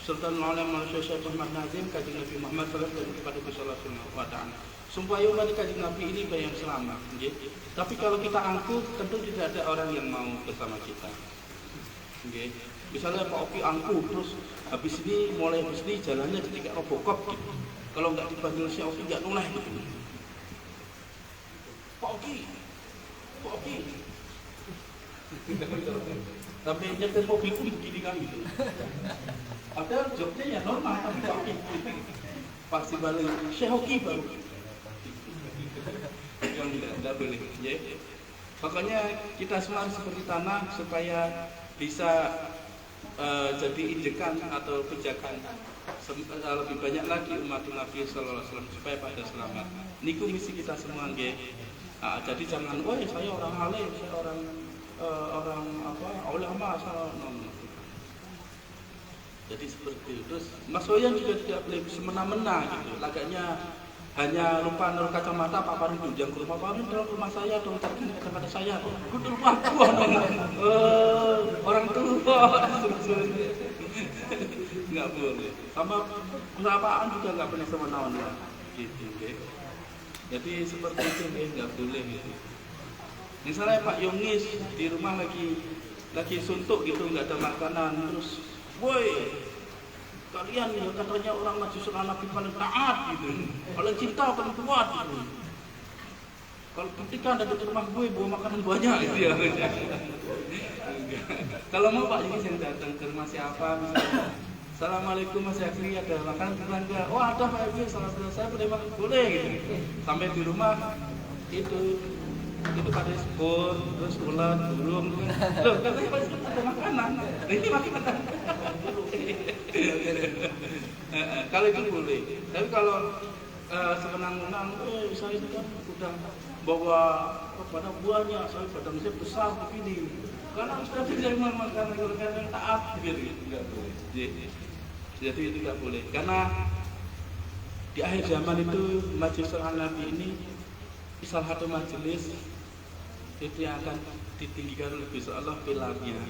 Sultan Ulama Syekh Muhammad Nazim, Kanjeng Nabi Muhammad sallallahu alaihi wasallam kepada Gusti Allah Subhanahu wa taala. Supaya umat Kanjeng Nabi ini banyak selamat, nggih. Tapi kalau kita angkuh, tentu tidak ada orang yang mau bersama kita. Nggih. Misalnya Pak Oki angkuh terus habis ini jalannya jadi kayak Robocop gitu. Kalau enggak dipanggil si Oki enggak noleh gitu. Pak Oki. Tapi nyetir mobil pun begini kan gitu. Padahal jobnya ya normal, tapi Pak Oki pasti balik Syekh Oki baru. Yang tidak boleh. Ya. Makanya kita semua seperti tanah supaya bisa jadi injekan atau pijakan lebih banyak lagi umat Nabi sallallahu alaihi wasallam supaya pada selamat. Niku misi kita semua nggih. Jadi jangan, wah saya orang alim, saya orang ulama jadi seperti itu. Terus Mas Soyan juga tidak boleh semena-mena gitu. Lagaknya hanya lupa naruh kacamata Pak Faridun yang ke rumah Pak Faridun dalam rumah saya dong, terkini kacamata saya udah lupa orang tua nggak boleh, sama perapaan juga nggak boleh semena-mena gitu okay. Jadi seperti itu nggak boleh gitu. Misalnya Pak Yongis di rumah lagi suntuk gitu, nggak ada makanan, terus woi kalian ya katanya orang Majlis Nabi paling taat gitu, paling cinta, paling kuat gitu. Kalau ketika anda di rumah gue bawa makanan banyak gitu ya. Kalau mau Pak Yongis yang datang ke rumah siapa misalnya, Assalamualaikum Mas Yakri, ada makanan tetangga. Oh ada Pak Yongis, saya boleh makan, boleh gitu. Sampai di rumah itu pada sebur, terus ulat, burung. Loh, katanya pasti ada makanan. Ini makanan. Kalau itu boleh. Tapi kalau semenang-menang, saya itu kan udah bawa pada buahnya, saya badan saya besar begini. Karena sudah bisa makan yang taat, gitu. Enggak boleh. Jadi itu tidak boleh. Karena di akhir zaman itu Majlis Nabi ini salah satu majelis itu yang akan ditinggikan oleh Gusti Allah pilarnya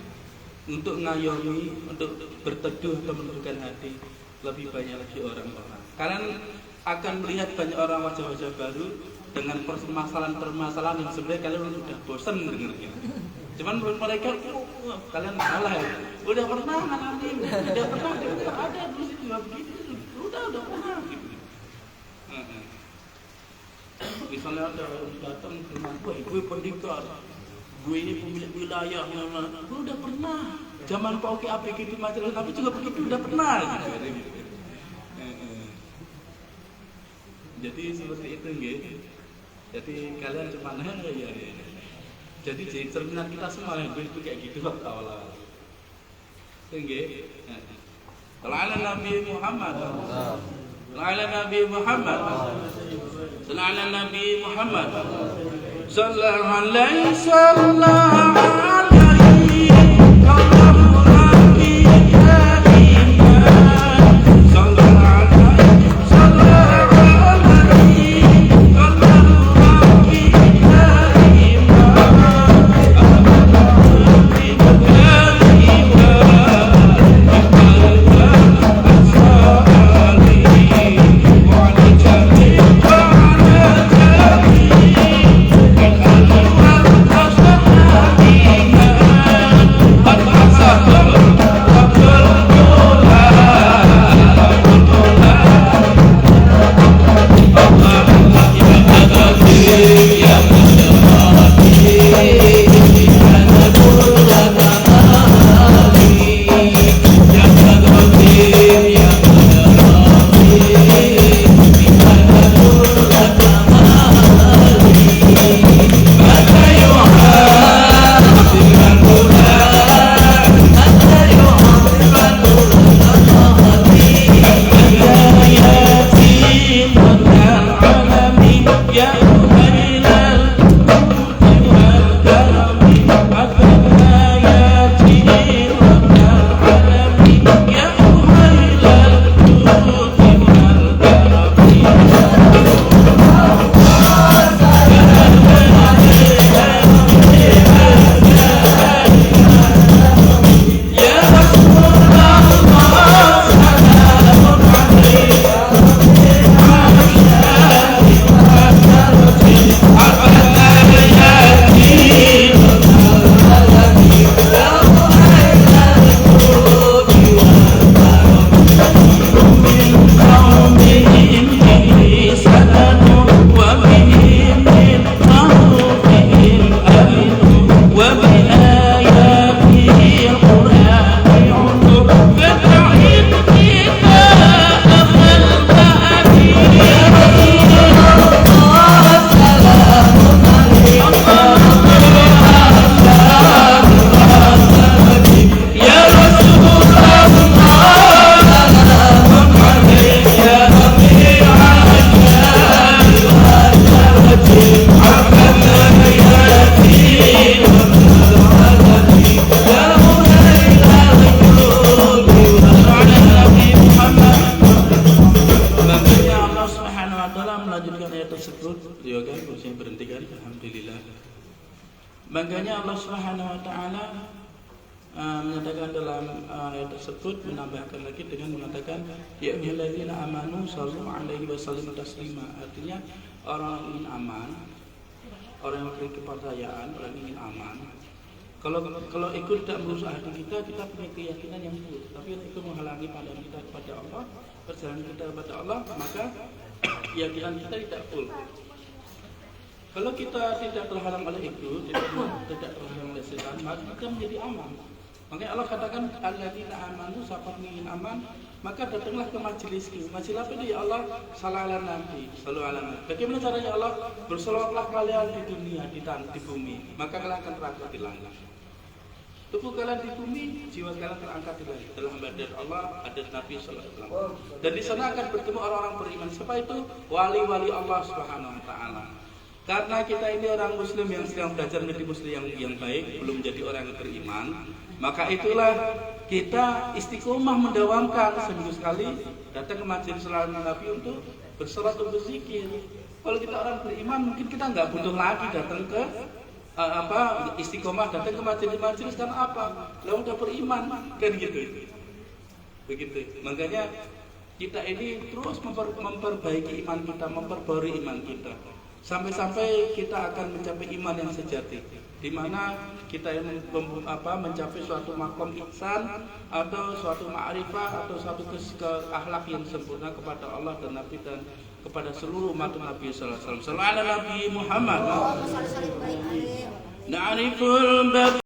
untuk ngayomi, untuk berteduh atau menundukkan hati lebih banyak lagi orang-orang. Kalian akan melihat banyak orang wajah-wajah baru dengan permasalahan-permasalahan yang sebenarnya kalian sudah bosan dengarnya. Cuman menurut mereka, kalian salah ya. Udah pernah ngalamin, udah pernah ada terus itu begitu, udah pernah gitu. Misalnya ada datang ke rumah gue pendekar, gue ini pemilik wilayah, gue udah pernah. Zaman Pak Oki APG di Majelis Nabi juga begitu, udah pernah. Jadi seperti itu, gitu. Jadi kalian cuma ya. Jadi cerminan kita semua yang itu kayak gitu waktu awal-awal. Tinggi. Ala Nabi Muhammad. Ala Nabi Muhammad. Ala Nabi Muhammad. Sallallahu alaihi wasallam. Makanya Allah Subhanahu wa taala menyatakan dalam ayat tersebut, menambahkan lagi dengan mengatakan ya ayyuhalladzina amanu shallu alaihi wasallimu taslima. Artinya orang yang ingin aman, orang yang memiliki kepercayaan, orang yang ingin aman. Kalau itu tidak merusak hati kita punya keyakinan yang buruk. Tapi itu menghalangi pandangan kita kepada Allah, perjalanan kita kepada Allah, maka keyakinan kita tidak full. Kalau kita tidak terhalang oleh itu, tidak terhalang oleh setan, maka kita menjadi aman. Makanya Allah katakan alladzina amanu, siapa ingin aman, maka datanglah ke majelisku. Majelis apa itu? Ya Allah, sallallahu alaihi wasallam. Bagaimana caranya Allah? Bersolawatlah kalian di dunia, di bumi, maka kalian akan terangkat di langit. Tubuh kalian di bumi, jiwa kalian terangkat di langit. Dalam badan Allah ada Nabi sallallahu alaihi wasallam. Dan di sana akan bertemu orang-orang beriman. Siapa itu? Wali-wali Allah Subhanahu wa taala. Karena kita ini orang muslim yang sedang belajar menjadi muslim yang baik, belum menjadi orang yang beriman, maka itulah kita istiqomah mendawamkan seminggu sekali datang ke majelis Nabi untuk bersolat dan berzikir. Kalau kita orang beriman, mungkin kita nggak butuh lagi datang ke istiqomah datang ke majelis karena apa? Lalu udah beriman kan gitu. Begitu. Makanya kita ini terus memperbaiki iman kita, memperbarui iman kita. Sampai-sampai kita akan mencapai iman yang sejati, di mana kita mencapai suatu makom ihsan atau suatu ma'rifah atau suatu akhlak yang sempurna kepada Allah dan Nabi dan kepada seluruh umat Nabi sallallahu alaihi wasallam. Sallallahu Nabi Muhammad. نعرف البقاء